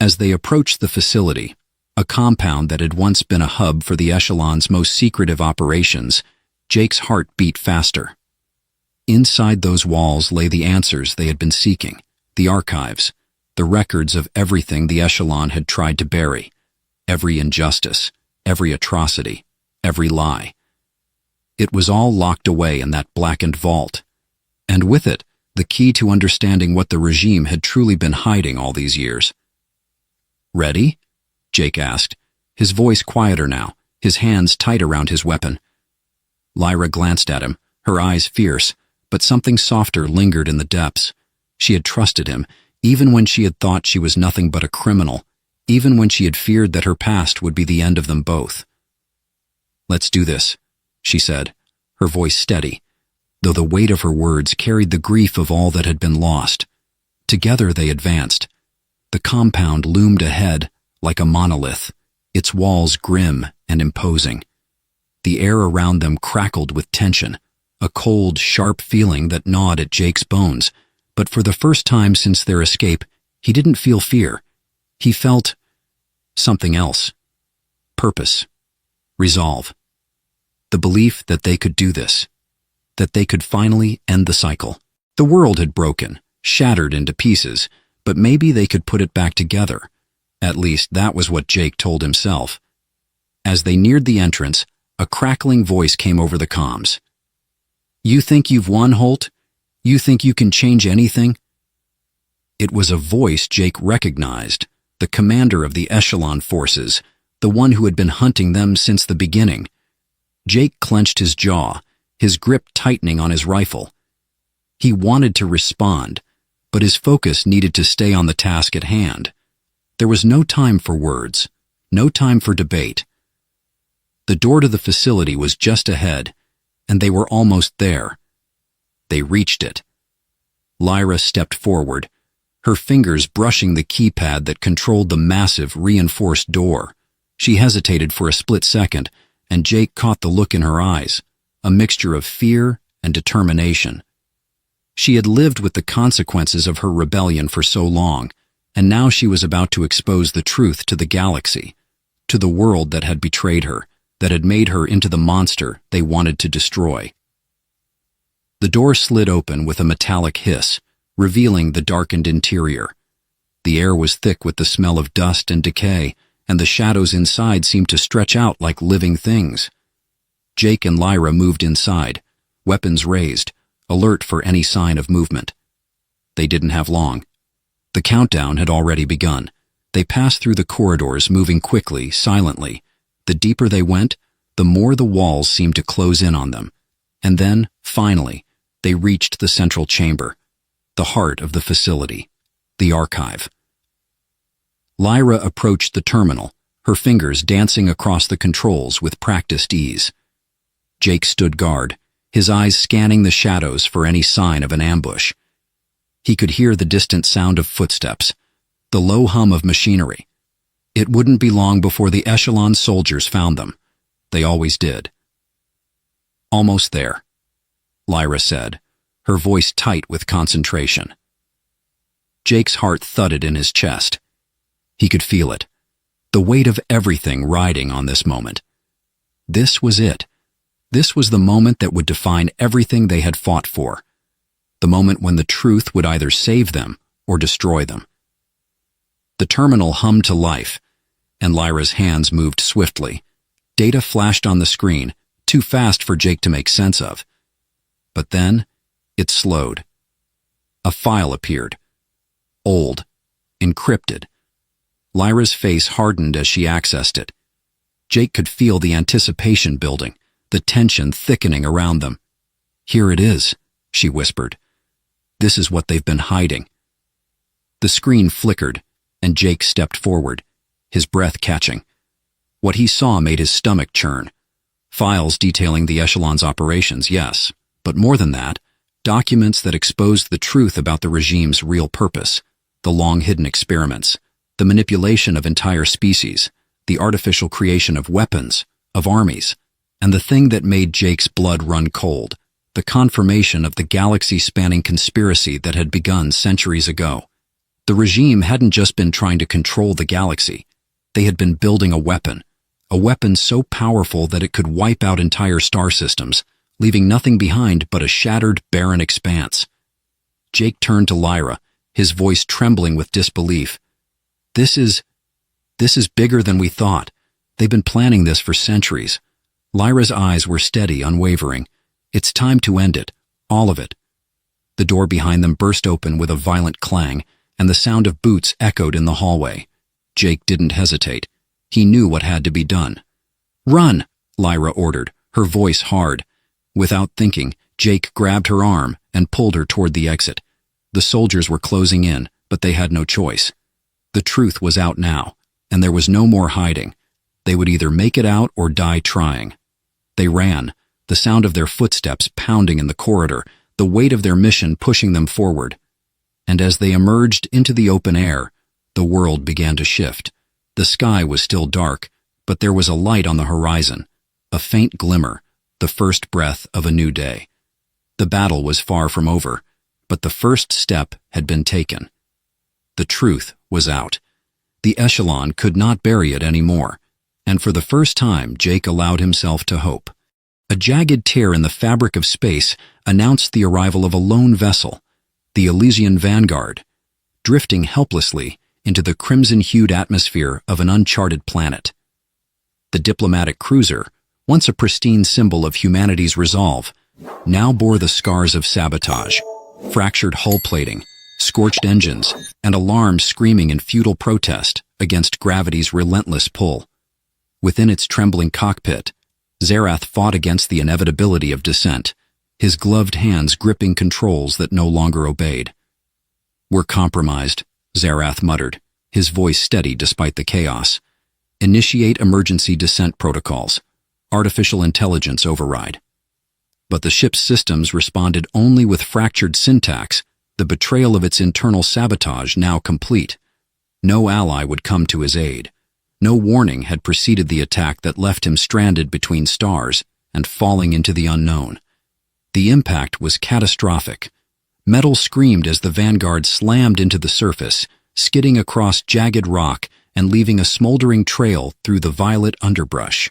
As they approached the facility, a compound that had once been a hub for the Echelon's most secretive operations, Jake's heart beat faster. Inside those walls lay the answers they had been seeking, the archives, the records of everything the Echelon had tried to bury, every injustice, every atrocity, every lie. It was all locked away in that blackened vault, and with it, the key to understanding what the regime had truly been hiding all these years. "Ready?" Jake asked, his voice quieter now, his hands tight around his weapon. Lyra glanced at him, her eyes fierce, but something softer lingered in the depths. She had trusted him, even when she had thought she was nothing but a criminal, even when she had feared that her past would be the end of them both. "Let's do this," she said, her voice steady, though the weight of her words carried the grief of all that had been lost. Together they advanced. The compound loomed ahead, like a monolith, its walls grim and imposing. The air around them crackled with tension, a cold, sharp feeling that gnawed at Jake's bones, but for the first time since their escape, he didn't feel fear. He felt something else. Purpose. Resolve. The belief that they could do this, that they could finally end the cycle. The world had broken, shattered into pieces, but maybe they could put it back together. At least that was what Jake told himself. As they neared the entrance, a crackling voice came over the comms. "You think you've won, Holt? You think you can change anything?" It was a voice Jake recognized, the commander of the Echelon forces, the one who had been hunting them since the beginning. Jake clenched his jaw, his grip tightening on his rifle. He wanted to respond, but his focus needed to stay on the task at hand. There was no time for words, no time for debate. The door to the facility was just ahead, and they were almost there. They reached it. Lyra stepped forward, her fingers brushing the keypad that controlled the massive, reinforced door. She hesitated for a split second, and Jake caught the look in her eyes, a mixture of fear and determination. She had lived with the consequences of her rebellion for so long, and now she was about to expose the truth to the galaxy, to the world that had betrayed her, that had made her into the monster they wanted to destroy. The door slid open with a metallic hiss, revealing the darkened interior. The air was thick with the smell of dust and decay, and the shadows inside seemed to stretch out like living things. Jake and Lyra moved inside, weapons raised, alert for any sign of movement. They didn't have long. The countdown had already begun. They passed through the corridors, moving quickly, silently. The deeper they went, the more the walls seemed to close in on them. And then, finally, they reached the central chamber, the heart of the facility, the archive. Lyra approached the terminal, her fingers dancing across the controls with practiced ease. Jake stood guard, his eyes scanning the shadows for any sign of an ambush. He could hear the distant sound of footsteps, the low hum of machinery. It wouldn't be long before the Echelon soldiers found them. They always did. "Almost there," Lyra said, her voice tight with concentration. Jake's heart thudded in his chest. He could feel it, the weight of everything riding on this moment. This was it. This was the moment that would define everything they had fought for, the moment when the truth would either save them or destroy them. The terminal hummed to life, and Lyra's hands moved swiftly. Data flashed on the screen, too fast for Jake to make sense of. But then, it slowed. A file appeared. Old, encrypted. Lyra's face hardened as she accessed it. Jake could feel the anticipation building, the tension thickening around them. "Here it is," she whispered. "This is what they've been hiding." The screen flickered, and Jake stepped forward, his breath catching. What he saw made his stomach churn. Files detailing the Echelon's operations, yes, but more than that, documents that exposed the truth about the regime's real purpose, the long-hidden experiments, the manipulation of entire species, the artificial creation of weapons, of armies, and the thing that made Jake's blood run cold, the confirmation of the galaxy-spanning conspiracy that had begun centuries ago. The regime hadn't just been trying to control the galaxy. They had been building a weapon so powerful that it could wipe out entire star systems, leaving nothing behind but a shattered, barren expanse. Jake turned to Lyra, his voice trembling with disbelief. This is bigger than we thought. They've been planning this for centuries. Lyra's eyes were steady, unwavering. It's time to end it, all of it. The door behind them burst open with a violent clang, and the sound of boots echoed in the hallway. Jake didn't hesitate. He knew what had to be done. "Run!" Lyra ordered, her voice hard. Without thinking, Jake grabbed her arm and pulled her toward the exit. The soldiers were closing in, but they had no choice. The truth was out now, and there was no more hiding. They would either make it out or die trying. They ran, the sound of their footsteps pounding in the corridor, the weight of their mission pushing them forward. And as they emerged into the open air, the world began to shift. The sky was still dark, but there was a light on the horizon, a faint glimmer, the first breath of a new day. The battle was far from over, but the first step had been taken. The truth was out. The echelon could not bury it anymore, and for the first time Jake allowed himself to hope. A jagged tear in the fabric of space announced the arrival of a lone vessel, the Elysian Vanguard, drifting helplessly into the crimson-hued atmosphere of an uncharted planet. The diplomatic cruiser, once a pristine symbol of humanity's resolve, now bore the scars of sabotage, fractured hull plating, scorched engines, and alarms screaming in futile protest against gravity's relentless pull. Within its trembling cockpit, Zarath fought against the inevitability of descent, his gloved hands gripping controls that no longer obeyed. "We're compromised," Zarath muttered, his voice steady despite the chaos. "Initiate emergency descent protocols. Artificial intelligence override." But the ship's systems responded only with fractured syntax, the betrayal of its internal sabotage now complete. No ally would come to his aid. No warning had preceded the attack that left him stranded between stars and falling into the unknown. The impact was catastrophic. Metal screamed as the Vanguard slammed into the surface, skidding across jagged rock and leaving a smoldering trail through the violet underbrush.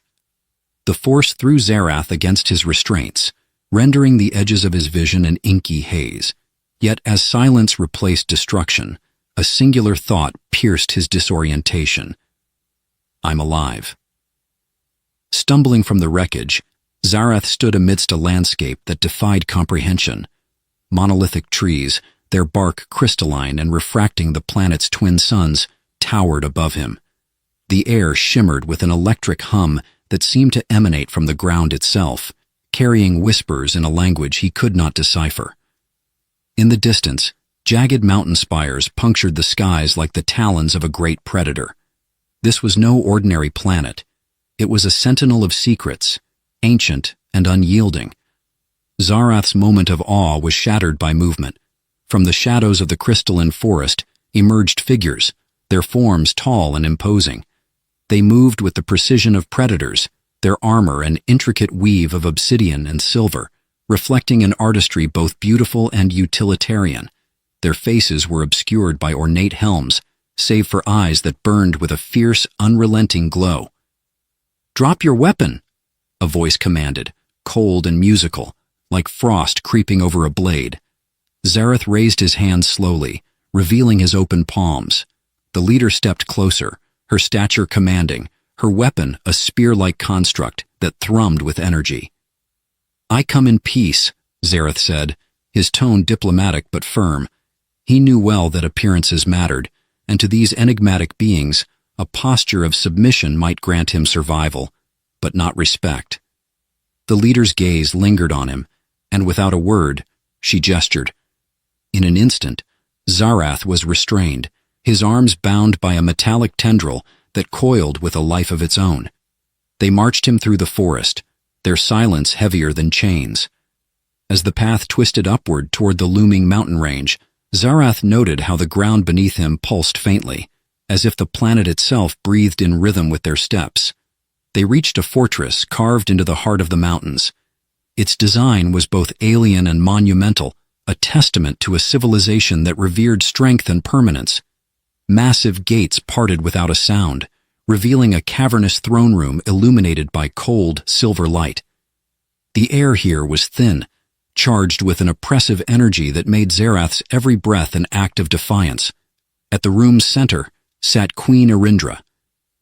The force threw Zarath against his restraints, rendering the edges of his vision an inky haze. Yet as silence replaced destruction, a singular thought pierced his disorientation. "I'm alive." Stumbling from the wreckage, Zarath stood amidst a landscape that defied comprehension. Monolithic trees, their bark crystalline and refracting the planet's twin suns, towered above him. The air shimmered with an electric hum that seemed to emanate from the ground itself, carrying whispers in a language he could not decipher. In the distance, jagged mountain spires punctured the skies like the talons of a great predator. This was no ordinary planet. It was a sentinel of secrets, ancient and unyielding. Zarath's moment of awe was shattered by movement. From the shadows of the crystalline forest emerged figures, their forms tall and imposing. They moved with the precision of predators, their armor an intricate weave of obsidian and silver, reflecting an artistry both beautiful and utilitarian. Their faces were obscured by ornate helms, save for eyes that burned with a fierce, unrelenting glow. "Drop your weapon," a voice commanded, cold and musical, like frost creeping over a blade. Zarath raised his hands slowly, revealing his open palms. The leader stepped closer, her stature commanding, her weapon a spear-like construct that thrummed with energy. "I come in peace," Zarath said, his tone diplomatic but firm. He knew well that appearances mattered, and to these enigmatic beings, a posture of submission might grant him survival, but not respect. The leader's gaze lingered on him, and without a word, she gestured. In an instant, Zarath was restrained, his arms bound by a metallic tendril that coiled with a life of its own. They marched him through the forest, their silence heavier than chains. As the path twisted upward toward the looming mountain range, Zarath noted how the ground beneath him pulsed faintly, as if the planet itself breathed in rhythm with their steps. They reached a fortress carved into the heart of the mountains. Its design was both alien and monumental, a testament to a civilization that revered strength and permanence. Massive gates parted without a sound, revealing a cavernous throne room illuminated by cold, silver light. The air here was thin, charged with an oppressive energy that made Zarath's every breath an act of defiance. At the room's center sat Queen Erindra.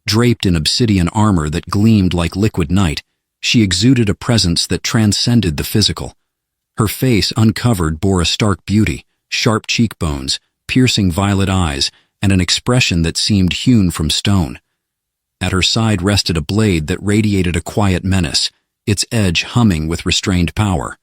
Draped in obsidian armor that gleamed like liquid night, she exuded a presence that transcended the physical. Her face, uncovered, bore a stark beauty, sharp cheekbones, piercing violet eyes, and an expression that seemed hewn from stone. At her side rested a blade that radiated a quiet menace, its edge humming with restrained power.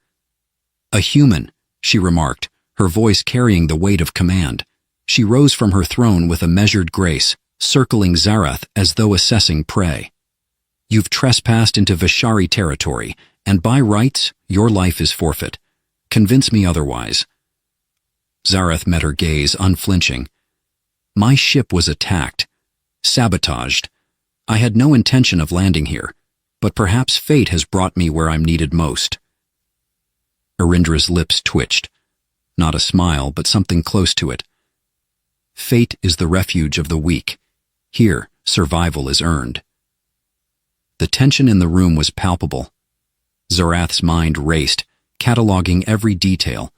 "A human," she remarked, her voice carrying the weight of command. She rose from her throne with a measured grace, circling Zarath as though assessing prey. "You've trespassed into Vishari territory, and by rights, your life is forfeit. Convince me otherwise." Zarath met her gaze, unflinching. "My ship was attacked, sabotaged. I had no intention of landing here, but perhaps fate has brought me where I'm needed most." Erindra's lips twitched. Not a smile, but something close to it. "Fate is the refuge of the weak. Here, survival is earned." The tension in the room was palpable. Zarath's mind raced, cataloging every detail.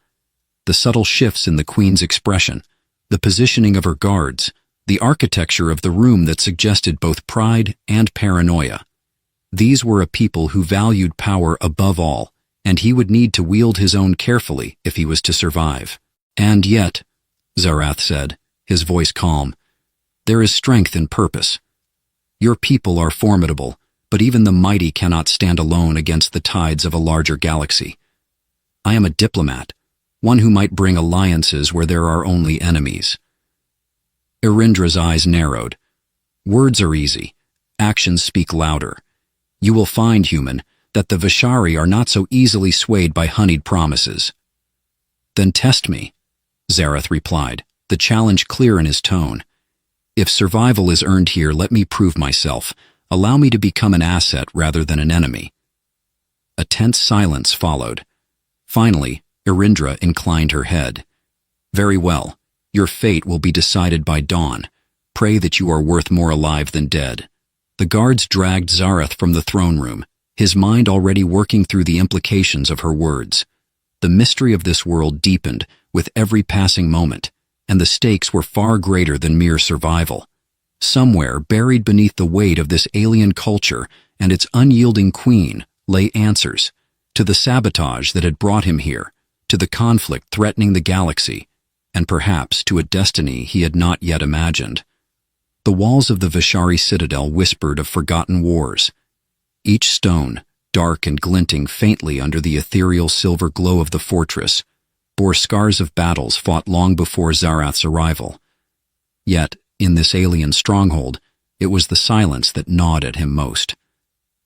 The subtle shifts in the Queen's expression, the positioning of her guards, the architecture of the room that suggested both pride and paranoia. These were a people who valued power above all, and he would need to wield his own carefully if he was to survive. "And yet," Zarath said, his voice calm, "there is strength in purpose. Your people are formidable, but even the mighty cannot stand alone against the tides of a larger galaxy. I am a diplomat, one who might bring alliances where there are only enemies." Erindra's eyes narrowed. "Words are easy. Actions speak louder. You will find, human, that the Vishari are not so easily swayed by honeyed promises." "Then test me," Zarath replied, the challenge clear in his tone. "If survival is earned here, let me prove myself. Allow me to become an asset rather than an enemy." A tense silence followed. Finally, Erindra inclined her head. "Very well. Your fate will be decided by dawn. Pray that you are worth more alive than dead." The guards dragged Zarath from the throne room, his mind already working through the implications of her words. The mystery of this world deepened with every passing moment, and the stakes were far greater than mere survival. Somewhere, buried beneath the weight of this alien culture and its unyielding queen, lay answers to the sabotage that had brought him here, to the conflict threatening the galaxy, and perhaps to a destiny he had not yet imagined. The walls of the Vishari citadel whispered of forgotten wars. Each stone, dark and glinting faintly under the ethereal silver glow of the fortress, bore scars of battles fought long before Zarath's arrival. Yet, in this alien stronghold, it was the silence that gnawed at him most.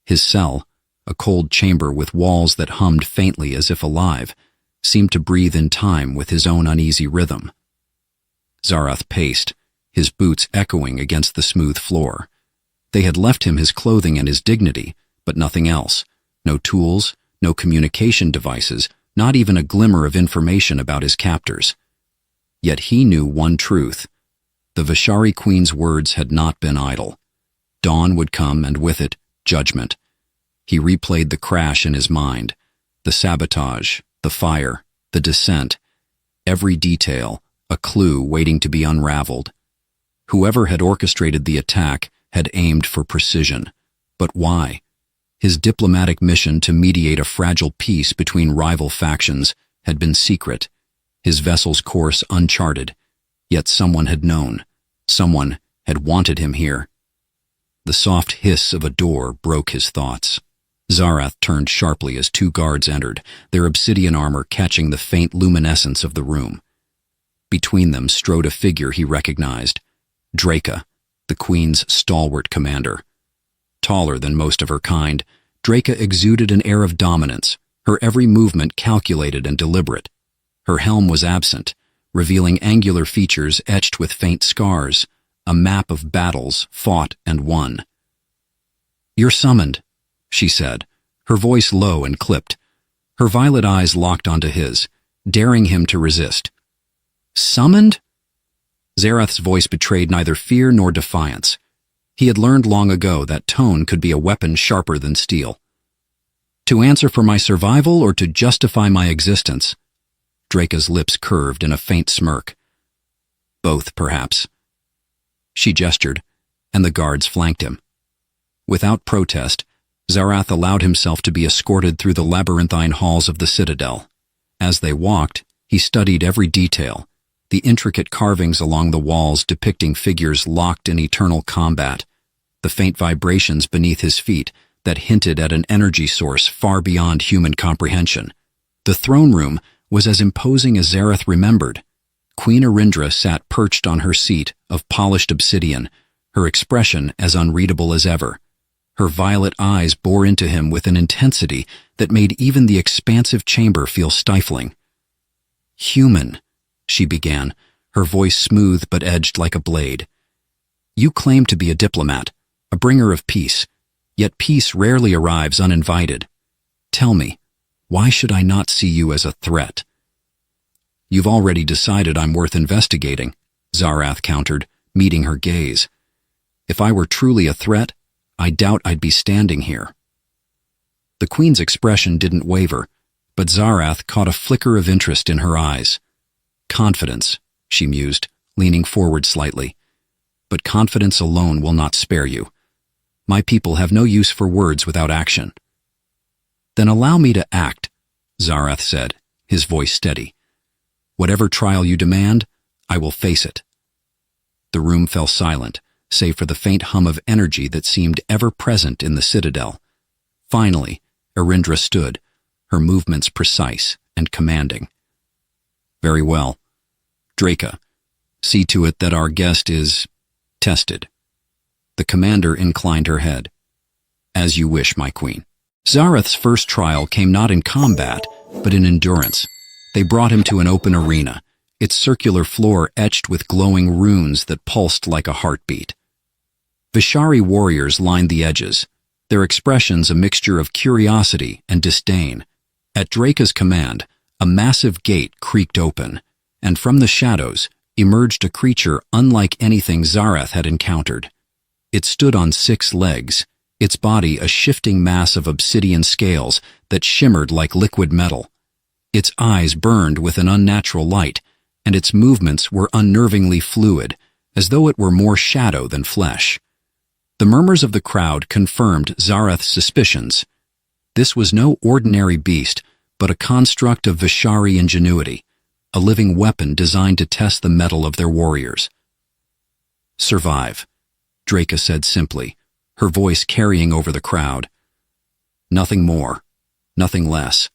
His cell, a cold chamber with walls that hummed faintly as if alive, seemed to breathe in time with his own uneasy rhythm. Zarath paced, his boots echoing against the smooth floor. They had left him his clothing and his dignity, but nothing else. No tools, no communication devices, not even a glimmer of information about his captors. Yet he knew one truth. The Vishari Queen's words had not been idle. Dawn would come, and with it, judgment. He replayed the crash in his mind, the sabotage, the fire, the descent, every detail, a clue waiting to be unraveled. Whoever had orchestrated the attack had aimed for precision. But why? His diplomatic mission to mediate a fragile peace between rival factions had been secret, his vessel's course uncharted, yet someone had known, someone had wanted him here. The soft hiss of a door broke his thoughts. Zarath turned sharply as two guards entered, their obsidian armor catching the faint luminescence of the room. Between them strode a figure he recognized, Draca, the Queen's stalwart commander. Taller than most of her kind, Draca exuded an air of dominance, her every movement calculated and deliberate. Her helm was absent, revealing angular features etched with faint scars, a map of battles fought and won. "You're summoned," she said, her voice low and clipped. Her violet eyes locked onto his, daring him to resist. "Summoned?" Zareth's voice betrayed neither fear nor defiance. He had learned long ago that tone could be a weapon sharper than steel. "To answer for my survival or to justify my existence?" Draca's lips curved in a faint smirk. "Both, perhaps." She gestured, and the guards flanked him. Without protest, Zareth allowed himself to be escorted through the labyrinthine halls of the citadel. As they walked, he studied every detail, the intricate carvings along the walls depicting figures locked in eternal combat, the faint vibrations beneath his feet that hinted at an energy source far beyond human comprehension. The throne room was as imposing as Zareth remembered. Queen Arindra sat perched on her seat of polished obsidian, her expression as unreadable as ever. Her violet eyes bore into him with an intensity that made even the expansive chamber feel stifling. "Human," she began, her voice smooth but edged like a blade. "You claim to be a diplomat, a bringer of peace, yet peace rarely arrives uninvited. Tell me, why should I not see you as a threat?" "You've already decided I'm worth investigating," Zareth countered, meeting her gaze. "If I were truly a threat, I doubt I'd be standing here." The queen's expression didn't waver, but Zareth caught a flicker of interest in her eyes. "Confidence," she mused, leaning forward slightly. "But confidence alone will not spare you. My people have no use for words without action." "Then allow me to act," Zareth said, his voice steady. "Whatever trial you demand, I will face it." The room fell silent, save for the faint hum of energy that seemed ever present in the citadel. Finally, Arindra stood, her movements precise and commanding. "Very well. Draca, see to it that our guest is tested." The commander inclined her head. "As you wish, my queen." Zareth's first trial came not in combat, but in endurance. They brought him to an open arena, its circular floor etched with glowing runes that pulsed like a heartbeat. Vishari warriors lined the edges, their expressions a mixture of curiosity and disdain. At Draca's command, a massive gate creaked open, and from the shadows emerged a creature unlike anything Zareth had encountered. It stood on 6 legs, its body a shifting mass of obsidian scales that shimmered like liquid metal. Its eyes burned with an unnatural light, and its movements were unnervingly fluid, as though it were more shadow than flesh. The murmurs of the crowd confirmed Zareth's suspicions. This was no ordinary beast, but a construct of Vishari ingenuity, a living weapon designed to test the mettle of their warriors. "Survive," Draca said simply, her voice carrying over the crowd. Nothing more, nothing less.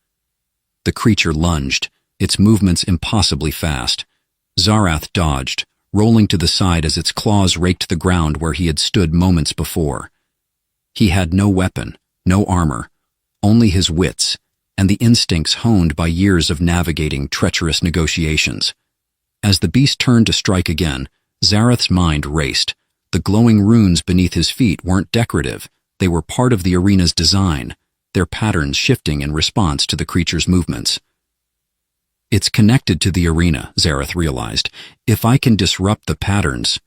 The creature lunged, its movements impossibly fast. Zareth dodged, rolling to the side as its claws raked the ground where he had stood moments before. He had no weapon, no armor, only his wits, and the instincts honed by years of navigating treacherous negotiations. As the beast turned to strike again, Zareth's mind raced. The glowing runes beneath his feet weren't decorative, they were part of the arena's design, their patterns shifting in response to the creature's movements. "It's connected to the arena," Zareth realized. "If I can disrupt the patterns."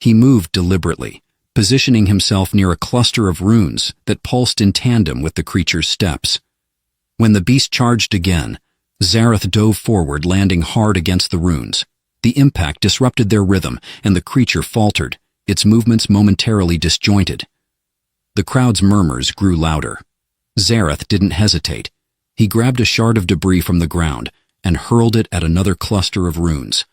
He moved deliberately, positioning himself near a cluster of runes that pulsed in tandem with the creature's steps. When the beast charged again, Zareth dove forward, landing hard against the runes. The impact disrupted their rhythm, and the creature faltered, its movements momentarily disjointed. The crowd's murmurs grew louder. Zareth didn't hesitate. He grabbed a shard of debris from the ground and hurled it at another cluster of runes.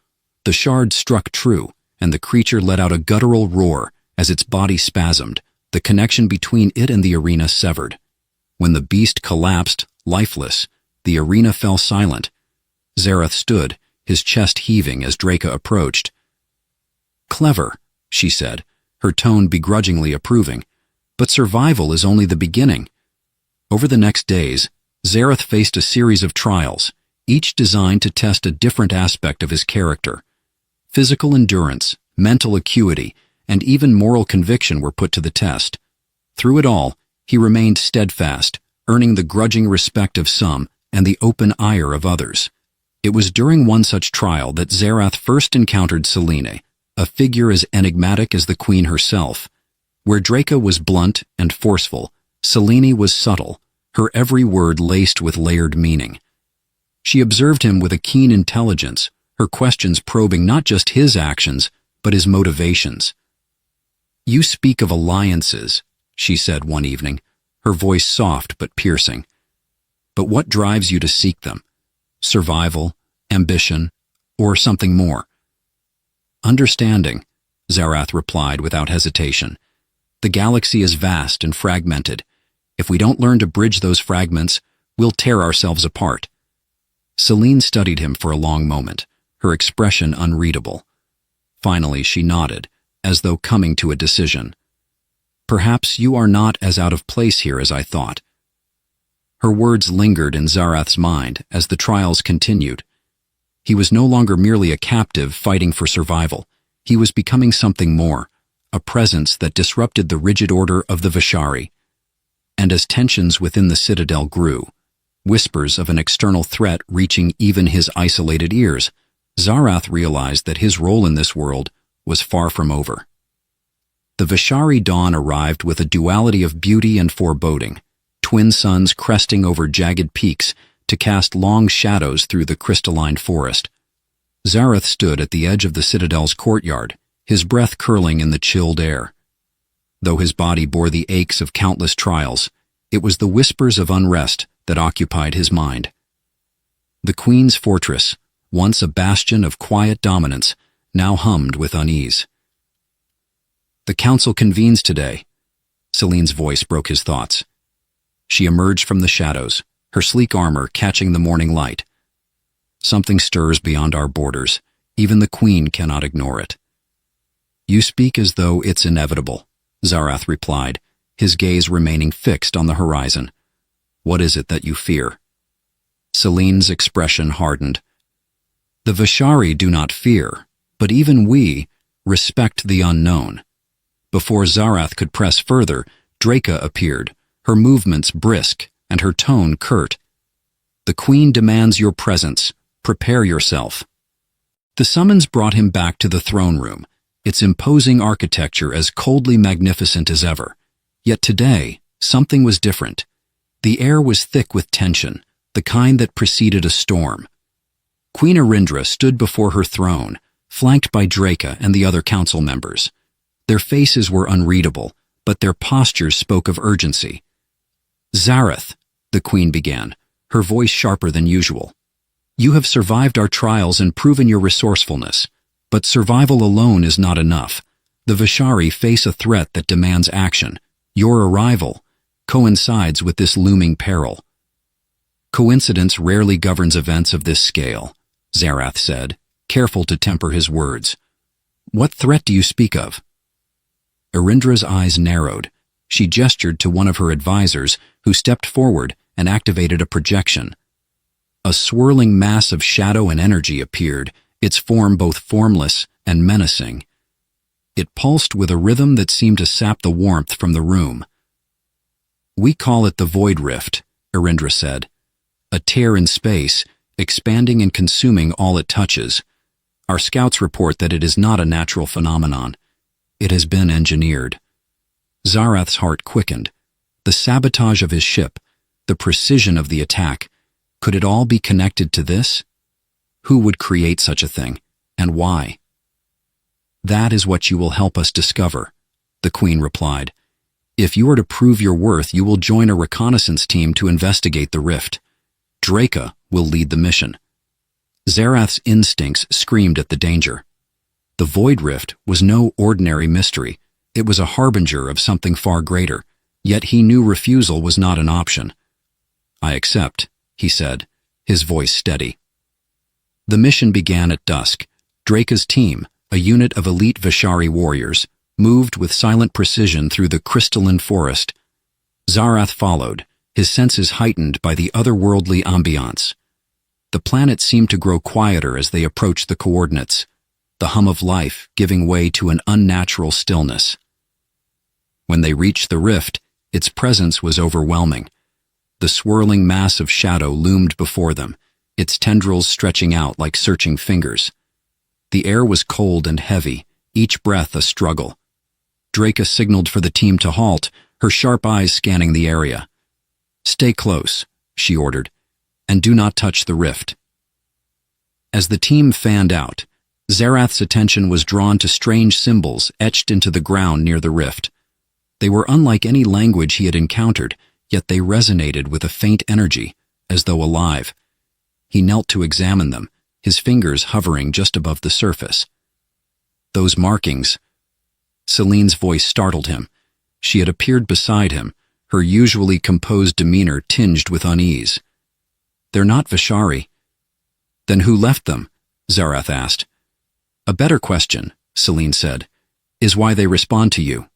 The shard struck true, and the creature let out a guttural roar as its body spasmed, the connection between it and the arena severed. When the beast collapsed, lifeless, the arena fell silent. Zareth stood, his chest heaving as Draca approached. "Clever," she said, her tone begrudgingly approving. "But survival is only the beginning." Over the next days, Zareth faced a series of trials, each designed to test a different aspect of his character. Physical endurance, mental acuity, and even moral conviction were put to the test. Through it all, he remained steadfast, earning the grudging respect of some and the open ire of others. It was during one such trial that Zarath first encountered Selene, a figure as enigmatic as the queen herself. Where Draca was blunt and forceful, Selene was subtle, her every word laced with layered meaning. She observed him with a keen intelligence, her questions probing not just his actions, but his motivations. "You speak of alliances," she said one evening, her voice soft but piercing. "But what drives you to seek them? Survival, ambition, or something more?" "Understanding," Zarath replied without hesitation. "The galaxy is vast and fragmented. If we don't learn to bridge those fragments, we'll tear ourselves apart." Selene studied him for a long moment, her expression unreadable. Finally, she nodded, as though coming to a decision. "Perhaps you are not as out of place here as I thought." Her words lingered in Zarath's mind as the trials continued. He was no longer merely a captive fighting for survival. He was becoming something more, a presence that disrupted the rigid order of the Vishari. And as tensions within the citadel grew, whispers of an external threat reaching even his isolated ears, Zarath realized that his role in this world was far from over. The Vishari dawn arrived with a duality of beauty and foreboding, twin suns cresting over jagged peaks to cast long shadows through the crystalline forest. Zarath stood at the edge of the citadel's courtyard, his breath curling in the chilled air. Though his body bore the aches of countless trials, it was the whispers of unrest that occupied his mind. The Queen's fortress, once a bastion of quiet dominance, now hummed with unease. "The council convenes today." Selene's voice broke his thoughts. She emerged from the shadows, her sleek armor catching the morning light. "Something stirs beyond our borders. Even the Queen cannot ignore it." "You speak as though it's inevitable," Zarath replied, his gaze remaining fixed on the horizon. "What is it that you fear?" Selene's expression hardened. "The Vishari do not fear, but even we respect the unknown." Before Zarath could press further, Draca appeared, her movements brisk and her tone curt. "The Queen demands your presence. Prepare yourself." The summons brought him back to the throne room, its imposing architecture as coldly magnificent as ever. Yet today, something was different. The air was thick with tension, the kind that preceded a storm. Queen Arindra stood before her throne, flanked by Draca and the other council members. Their faces were unreadable, but their postures spoke of urgency. "Zarath," the Queen began, her voice sharper than usual. "You have survived our trials and proven your resourcefulness, but survival alone is not enough. The Vishari face a threat that demands action. Your arrival coincides with this looming peril." "Coincidence rarely governs events of this scale," Zarath said, careful to temper his words. "What threat do you speak of?" Arindra's eyes narrowed. She gestured to one of her advisors, who stepped forward and activated a projection. A swirling mass of shadow and energy appeared, its form both formless and menacing. It pulsed with a rhythm that seemed to sap the warmth from the room. "We call it the Void Rift," Arindra said. "A tear in space, expanding and consuming all it touches. Our scouts report that it is not a natural phenomenon. It has been engineered." Zarath's heart quickened. The sabotage of his ship, the precision of the attack, could it all be connected to this? Who would create such a thing, and why? "That is what you will help us discover," the Queen replied. "If you are to prove your worth, you will join a reconnaissance team to investigate the rift. Draca will lead the mission." Zarath's instincts screamed at the danger. The Void Rift was no ordinary mystery. It was a harbinger of something far greater, yet he knew refusal was not an option. "I accept," he said, his voice steady. The mission began at dusk. Draca's team, a unit of elite Vishari warriors, moved with silent precision through the crystalline forest. Zarath followed, his senses heightened by the otherworldly ambiance. The planet seemed to grow quieter as they approached the coordinates, the hum of life giving way to an unnatural stillness. When they reached the rift, its presence was overwhelming. The swirling mass of shadow loomed before them, its tendrils stretching out like searching fingers. The air was cold and heavy, each breath a struggle. Draca signaled for the team to halt, her sharp eyes scanning the area. "Stay close," she ordered, "and do not touch the rift." As the team fanned out, Zarath's attention was drawn to strange symbols etched into the ground near the rift. They were unlike any language he had encountered, yet they resonated with a faint energy, as though alive. He knelt to examine them, his fingers hovering just above the surface. "Those markings." Celine's voice startled him. She had appeared beside him, her usually composed demeanor tinged with unease. "They're not Vishari." "Then who left them?" Zarath asked. "A better question," Celine said, "is why they respond to you."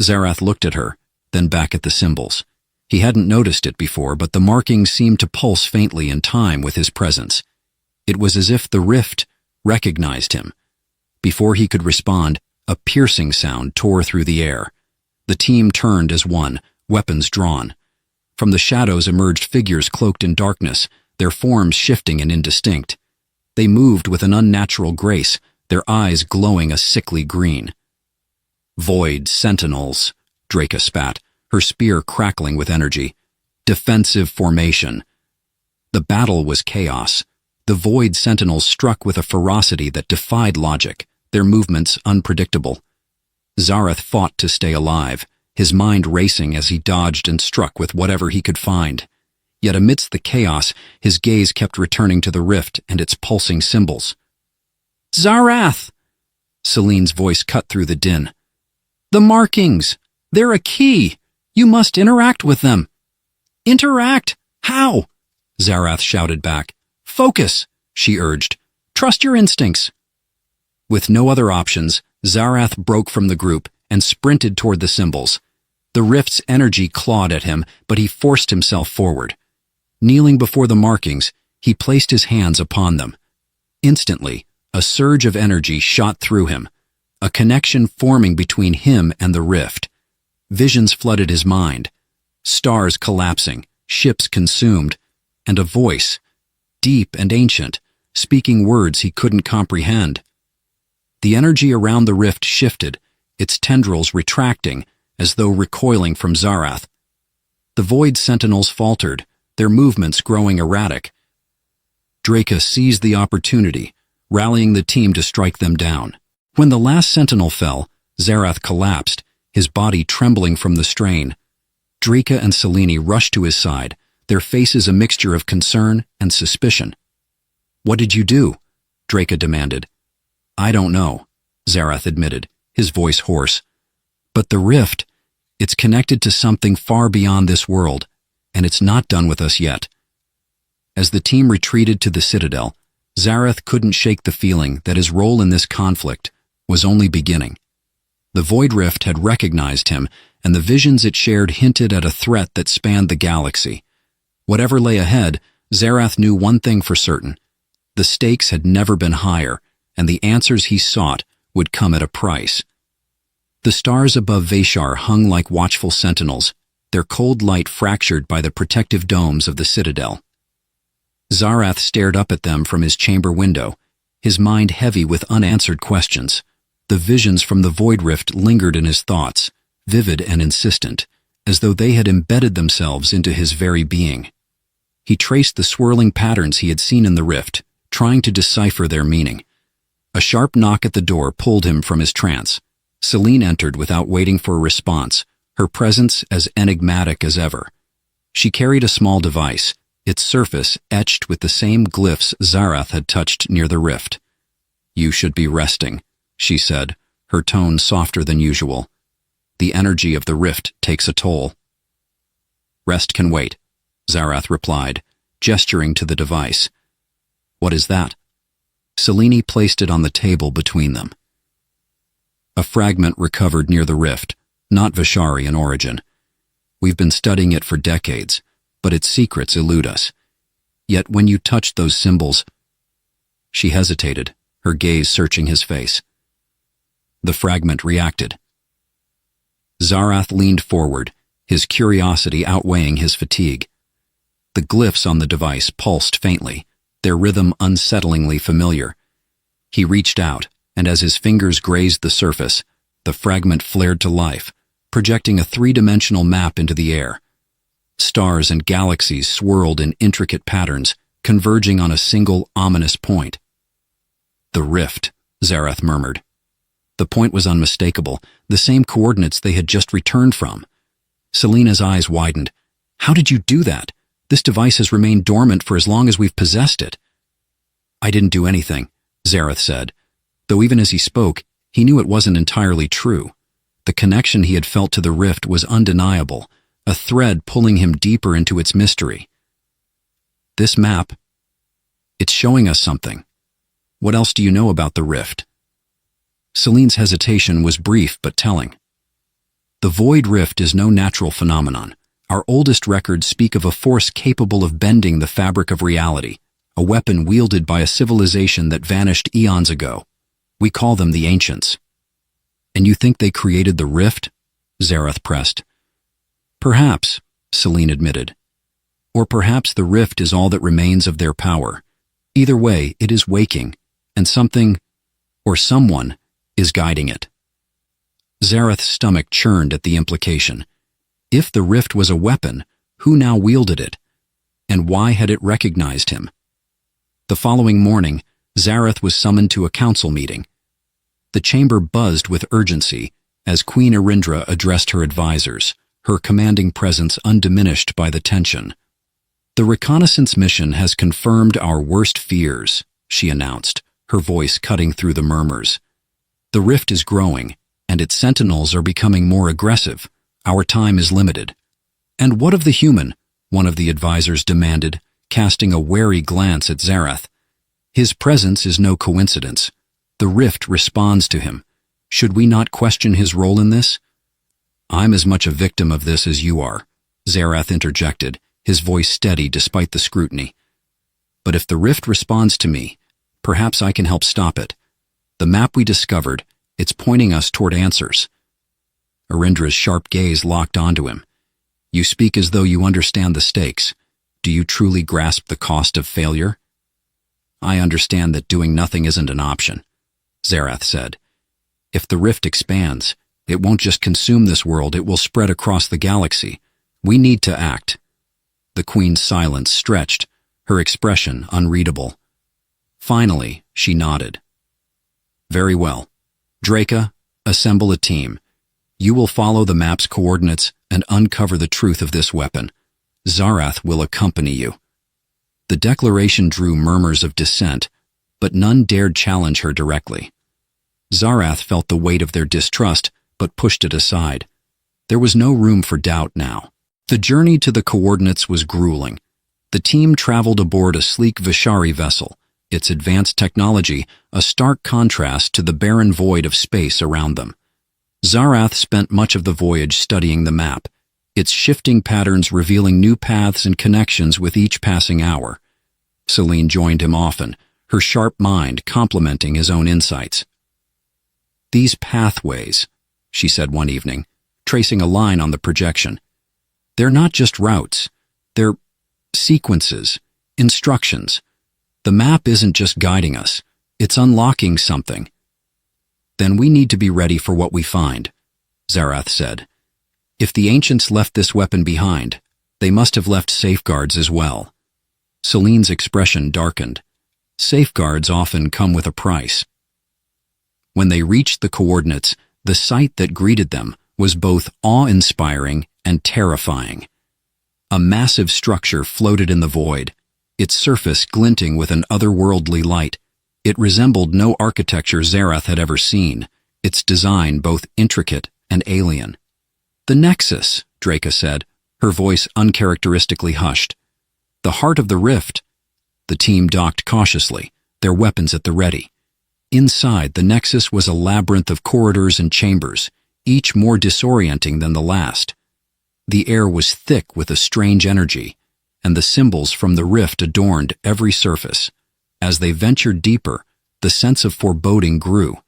Zarath looked at her, then back at the symbols. He hadn't noticed it before, but the markings seemed to pulse faintly in time with his presence. It was as if the rift recognized him. Before he could respond, a piercing sound tore through the air. The team turned as one, weapons drawn. From the shadows emerged figures cloaked in darkness, their forms shifting and indistinct. They moved with an unnatural grace, their eyes glowing a sickly green. "Void sentinels," Draca spat, her spear crackling with energy. "Defensive formation." The battle was chaos. The Void sentinels struck with a ferocity that defied logic, their movements unpredictable. Zarath fought to stay alive, his mind racing as he dodged and struck with whatever he could find. Yet amidst the chaos, his gaze kept returning to the rift and its pulsing symbols. "Zarath!" Celine's voice cut through the din. "The markings! They're a key! You must interact with them!" "Interact? How?" Zarath shouted back. "Focus!" she urged. "Trust your instincts!" With no other options, Zarath broke from the group and sprinted toward the symbols. The rift's energy clawed at him, but he forced himself forward. Kneeling before the markings, he placed his hands upon them. Instantly, a surge of energy shot through him, a connection forming between him and the rift. Visions flooded his mind, stars collapsing, ships consumed, and a voice, deep and ancient, speaking words he couldn't comprehend. The energy around the rift shifted, its tendrils retracting, as though recoiling from Zarath. The Void sentinels faltered, their movements growing erratic. Draca seized the opportunity, rallying the team to strike them down. When the last sentinel fell, Zarath collapsed, his body trembling from the strain. Draca and Selene rushed to his side, their faces a mixture of concern and suspicion. "What did you do?" Draca demanded. "I don't know," Zarath admitted, his voice hoarse. "But the rift, it's connected to something far beyond this world, and it's not done with us yet." As the team retreated to the citadel, Zarath couldn't shake the feeling that his role in this conflict was only beginning. The Void Rift had recognized him, and the visions it shared hinted at a threat that spanned the galaxy. Whatever lay ahead, Zarath knew one thing for certain. The stakes had never been higher, and the answers he sought would come at a price. The stars above Vashar hung like watchful sentinels, their cold light fractured by the protective domes of the citadel. Zarath stared up at them from his chamber window, his mind heavy with unanswered questions. The visions from the Void Rift lingered in his thoughts, vivid and insistent, as though they had embedded themselves into his very being. He traced the swirling patterns he had seen in the rift, trying to decipher their meaning. A sharp knock at the door pulled him from his trance. Selene entered without waiting for a response, her presence as enigmatic as ever. She carried a small device, its surface etched with the same glyphs Zarath had touched near the rift. "You should be resting," she said, her tone softer than usual. "The energy of the rift takes a toll." "Rest can wait," Zarath replied, gesturing to the device. "What is that?" Selene placed it on the table between them. A fragment recovered near the rift, not Vashari in origin. We've been studying it for decades, but its secrets elude us. Yet when you touched those symbols... She hesitated, her gaze searching his face. The fragment reacted. Zarath leaned forward, his curiosity outweighing his fatigue. The glyphs on the device pulsed faintly, their rhythm unsettlingly familiar. He reached out, and as his fingers grazed the surface, the fragment flared to life, projecting a three-dimensional map into the air. Stars and galaxies swirled in intricate patterns, converging on a single ominous point. "The rift," Zarath murmured. The point was unmistakable, the same coordinates they had just returned from. Selena's eyes widened. "How did you do that? This device has remained dormant for as long as we've possessed it." "I didn't do anything," Zarath said, though even as he spoke, he knew it wasn't entirely true. The connection he had felt to the rift was undeniable, a thread pulling him deeper into its mystery. "This map, it's showing us something. What else do you know about the rift?" Selene's hesitation was brief but telling. "The void rift is no natural phenomenon. Our oldest records speak of a force capable of bending the fabric of reality, a weapon wielded by a civilization that vanished eons ago. We call them the Ancients." "And you think they created the rift?" Zarath pressed. "Perhaps," Selene admitted. "Or perhaps the rift is all that remains of their power. Either way, it is waking, and something, or someone, is guiding it." Zarath's stomach churned at the implication. If the rift was a weapon, who now wielded it? And why had it recognized him? The following morning, Zarath was summoned to a council meeting. The chamber buzzed with urgency as Queen Arindra addressed her advisors, her commanding presence undiminished by the tension. "The reconnaissance mission has confirmed our worst fears," she announced, her voice cutting through the murmurs. "The rift is growing, and its sentinels are becoming more aggressive. Our time is limited." "And what of the human?" one of the advisors demanded, casting a wary glance at Zarath. "His presence is no coincidence. The rift responds to him. Should we not question his role in this?" "I'm as much a victim of this as you are," Zarath interjected, his voice steady despite the scrutiny. "But if the rift responds to me, perhaps I can help stop it. The map we discovered, it's pointing us toward answers." Arindra's sharp gaze locked onto him. "You speak as though you understand the stakes. Do you truly grasp the cost of failure?" "I understand that doing nothing isn't an option," Zarath said. "If the rift expands, it won't just consume this world, it will spread across the galaxy. We need to act." The Queen's silence stretched, her expression unreadable. Finally, she nodded. "Very well. Draca, assemble a team. You will follow the map's coordinates and uncover the truth of this weapon. Zarath will accompany you." The declaration drew murmurs of dissent, but none dared challenge her directly. Zarath felt the weight of their distrust, but pushed it aside. There was no room for doubt now. The journey to the coordinates was grueling. The team traveled aboard a sleek Vishari vessel, its advanced technology a stark contrast to the barren void of space around them. Zarath spent much of the voyage studying the map, its shifting patterns revealing new paths and connections with each passing hour. Selene joined him often, her sharp mind complementing his own insights. "These pathways," she said one evening, tracing a line on the projection. "They're not just routes. They're sequences, instructions. The map isn't just guiding us, it's unlocking something." "Then we need to be ready for what we find," Zarath said. "If the Ancients left this weapon behind, they must have left safeguards as well." Selene's expression darkened. Safeguards often come with a price. When they reached the coordinates, the sight that greeted them was both awe-inspiring and terrifying. A massive structure floated in the void, its surface glinting with an otherworldly light. It resembled no architecture Zarath had ever seen, its design both intricate and alien. "The Nexus," Draca said, her voice uncharacteristically hushed. "The heart of the rift." The team docked cautiously, their weapons at the ready. Inside, the Nexus was a labyrinth of corridors and chambers, each more disorienting than the last. The air was thick with a strange energy, and the symbols from the rift adorned every surface. As they ventured deeper, the sense of foreboding grew.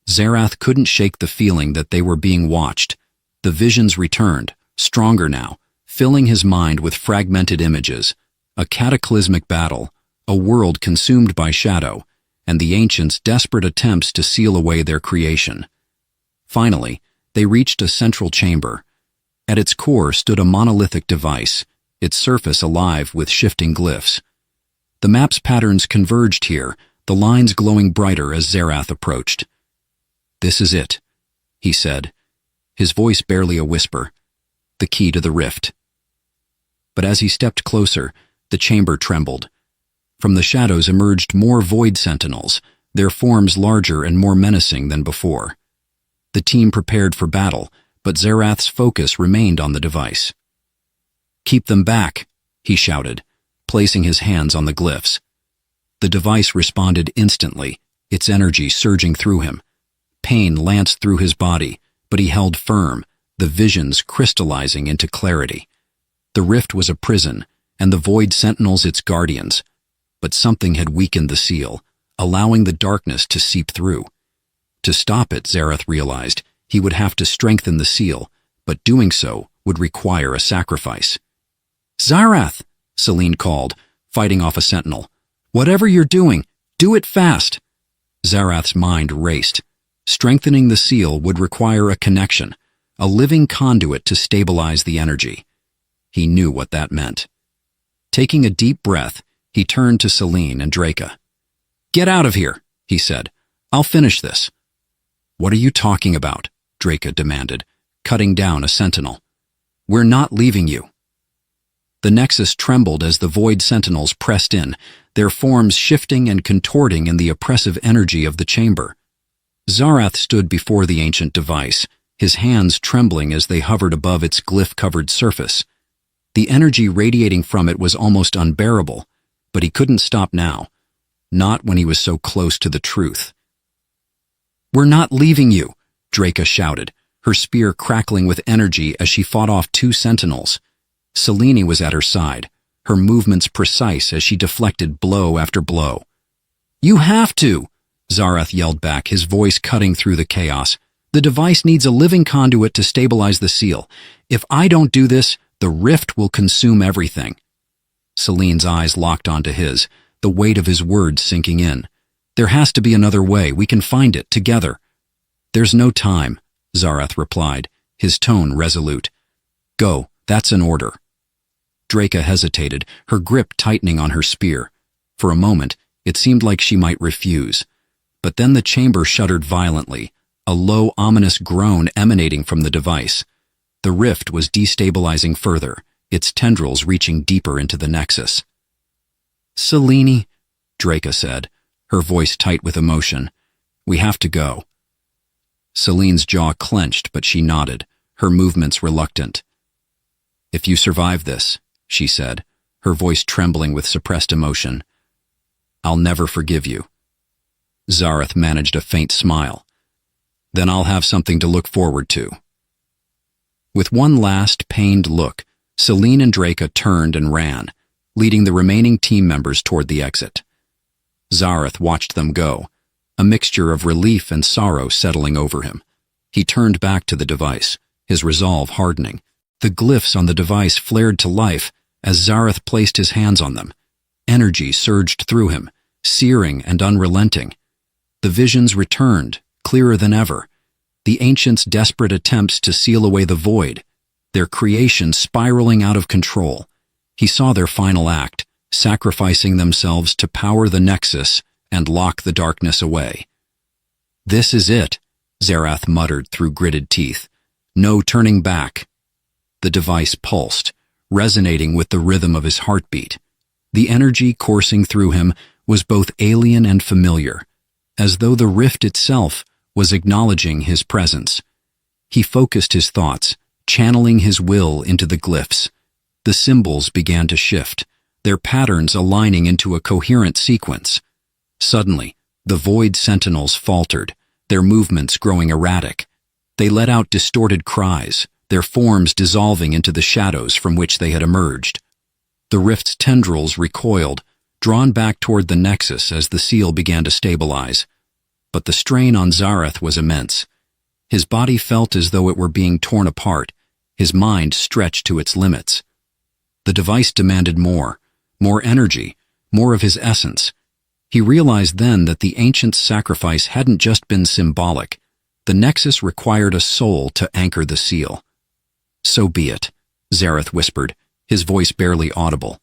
Zarath couldn't shake the feeling that they were being watched. The visions returned, stronger now, filling his mind with fragmented images, a cataclysmic battle, a world consumed by shadow, and the ancients' desperate attempts to seal away their creation. Finally, they reached a central chamber. At its core stood a monolithic device, its surface alive with shifting glyphs. The map's patterns converged here, the lines glowing brighter as Zarath approached. "This is it," he said, his voice barely a whisper, "the key to the rift." But as he stepped closer, the chamber trembled. From the shadows emerged more void sentinels, their forms larger and more menacing than before. The team prepared for battle, but Zarath's focus remained on the device. "Keep them back," he shouted, placing his hands on the glyphs. The device responded instantly, its energy surging through him. Pain lanced through his body, but he held firm, the visions crystallizing into clarity. The rift was a prison, and the void sentinels its guardians. But something had weakened the seal, allowing the darkness to seep through. To stop it, Zarath realized, he would have to strengthen the seal, but doing so would require a sacrifice. "Zarath!" Selene called, fighting off a sentinel. "Whatever you're doing, do it fast!" Zarath's mind raced. Strengthening the seal would require a connection, a living conduit to stabilize the energy. He knew what that meant. Taking a deep breath, he turned to Selene and Draca. "Get out of here," he said. "I'll finish this." "What are you talking about?" Draca demanded, cutting down a sentinel. "We're not leaving you." The nexus trembled as the void sentinels pressed in, their forms shifting and contorting in the oppressive energy of the chamber. Zarath stood before the ancient device, his hands trembling as they hovered above its glyph-covered surface. The energy radiating from it was almost unbearable, but he couldn't stop now, not when he was so close to the truth. "We're not leaving you," Draca shouted, her spear crackling with energy as she fought off two sentinels. Selene was at her side, her movements precise as she deflected blow after blow. "You have to!" Zarath yelled back, his voice cutting through the chaos. "The device needs a living conduit to stabilize the seal. If I don't do this, the rift will consume everything." Selene's eyes locked onto his, the weight of his words sinking in. "There has to be another way. We can find it, together." "There's no time," Zarath replied, his tone resolute. "Go, that's an order." Draca hesitated, her grip tightening on her spear. For a moment, it seemed like she might refuse. But then the chamber shuddered violently, a low, ominous groan emanating from the device. The rift was destabilizing further, its tendrils reaching deeper into the nexus. "Selene," Draca said, her voice tight with emotion, "we have to go." Selene's jaw clenched, but she nodded, her movements reluctant. "If you survive this," she said, her voice trembling with suppressed emotion, "I'll never forgive you." Zarath managed a faint smile. "Then I'll have something to look forward to." With one last, pained look, Selene and Draca turned and ran, leading the remaining team members toward the exit. Zarath watched them go, a mixture of relief and sorrow settling over him. He turned back to the device, his resolve hardening. The glyphs on the device flared to life as Zarath placed his hands on them. Energy surged through him, searing and unrelenting. The visions returned, clearer than ever. The ancients' desperate attempts to seal away the void, their creation spiraling out of control. He saw their final act, sacrificing themselves to power the nexus and lock the darkness away. "This is it," Zarath muttered through gritted teeth. "No turning back." The device pulsed, resonating with the rhythm of his heartbeat. The energy coursing through him was both alien and familiar, as though the rift itself was acknowledging his presence. He focused his thoughts, channeling his will into the glyphs. The symbols began to shift, their patterns aligning into a coherent sequence. Suddenly, the void sentinels faltered, their movements growing erratic. They let out distorted cries, their forms dissolving into the shadows from which they had emerged. The rift's tendrils recoiled, drawn back toward the nexus as the seal began to stabilize. But the strain on Zarath was immense. His body felt as though it were being torn apart, his mind stretched to its limits. The device demanded more energy, more of his essence. He realized then that the ancient's sacrifice hadn't just been symbolic. The Nexus required a soul to anchor the seal. "So be it," Zareth whispered, his voice barely audible.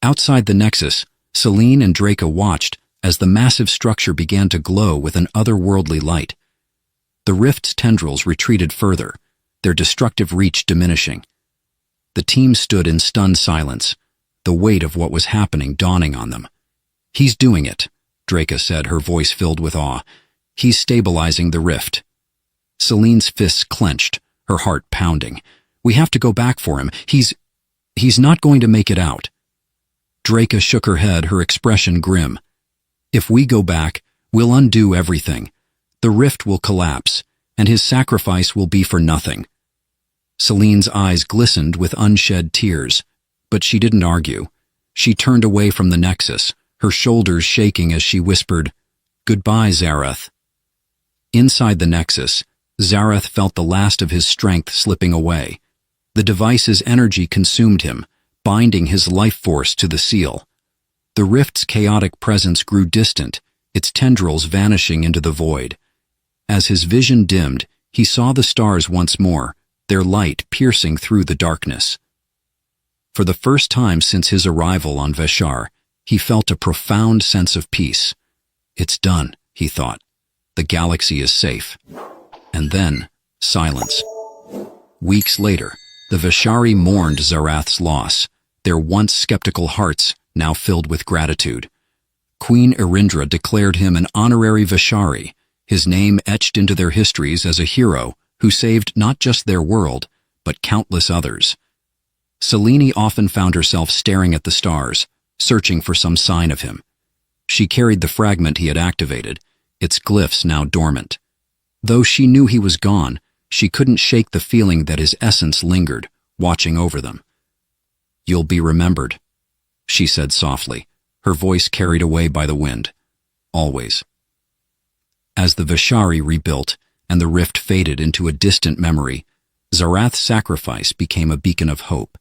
Outside the Nexus, Selene and Draca watched as the massive structure began to glow with an otherworldly light. The rift's tendrils retreated further, their destructive reach diminishing. The team stood in stunned silence, the weight of what was happening dawning on them. "He's doing it," Draca said, her voice filled with awe. "He's stabilizing the rift." Selene's fists clenched, her heart pounding. "We have to go back for him. He's not going to make it out." Draca shook her head, her expression grim. "If we go back, we'll undo everything. The rift will collapse, and his sacrifice will be for nothing." Selene's eyes glistened with unshed tears, but she didn't argue. She turned away from the Nexus, her shoulders shaking as she whispered, "Goodbye, Zareth." Inside the Nexus, Zareth felt the last of his strength slipping away. The device's energy consumed him, binding his life force to the seal. The rift's chaotic presence grew distant, its tendrils vanishing into the void. As his vision dimmed, he saw the stars once more, their light piercing through the darkness. For the first time since his arrival on Veshar, he felt a profound sense of peace. "It's done," he thought. "The galaxy is safe." And then, silence. Weeks later, the Veshari mourned Zarath's loss, their once skeptical hearts now filled with gratitude. Queen Erindra declared him an honorary Veshari, his name etched into their histories as a hero who saved not just their world, but countless others. Selene often found herself staring at the stars, searching for some sign of him. She carried the fragment he had activated, its glyphs now dormant. Though she knew he was gone, she couldn't shake the feeling that his essence lingered, watching over them. "You'll be remembered," she said softly, her voice carried away by the wind. "Always." As the Veshari rebuilt and the rift faded into a distant memory, Zarath's sacrifice became a beacon of hope.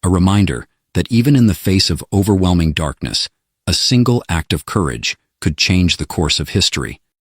A reminder that even in the face of overwhelming darkness, a single act of courage could change the course of history.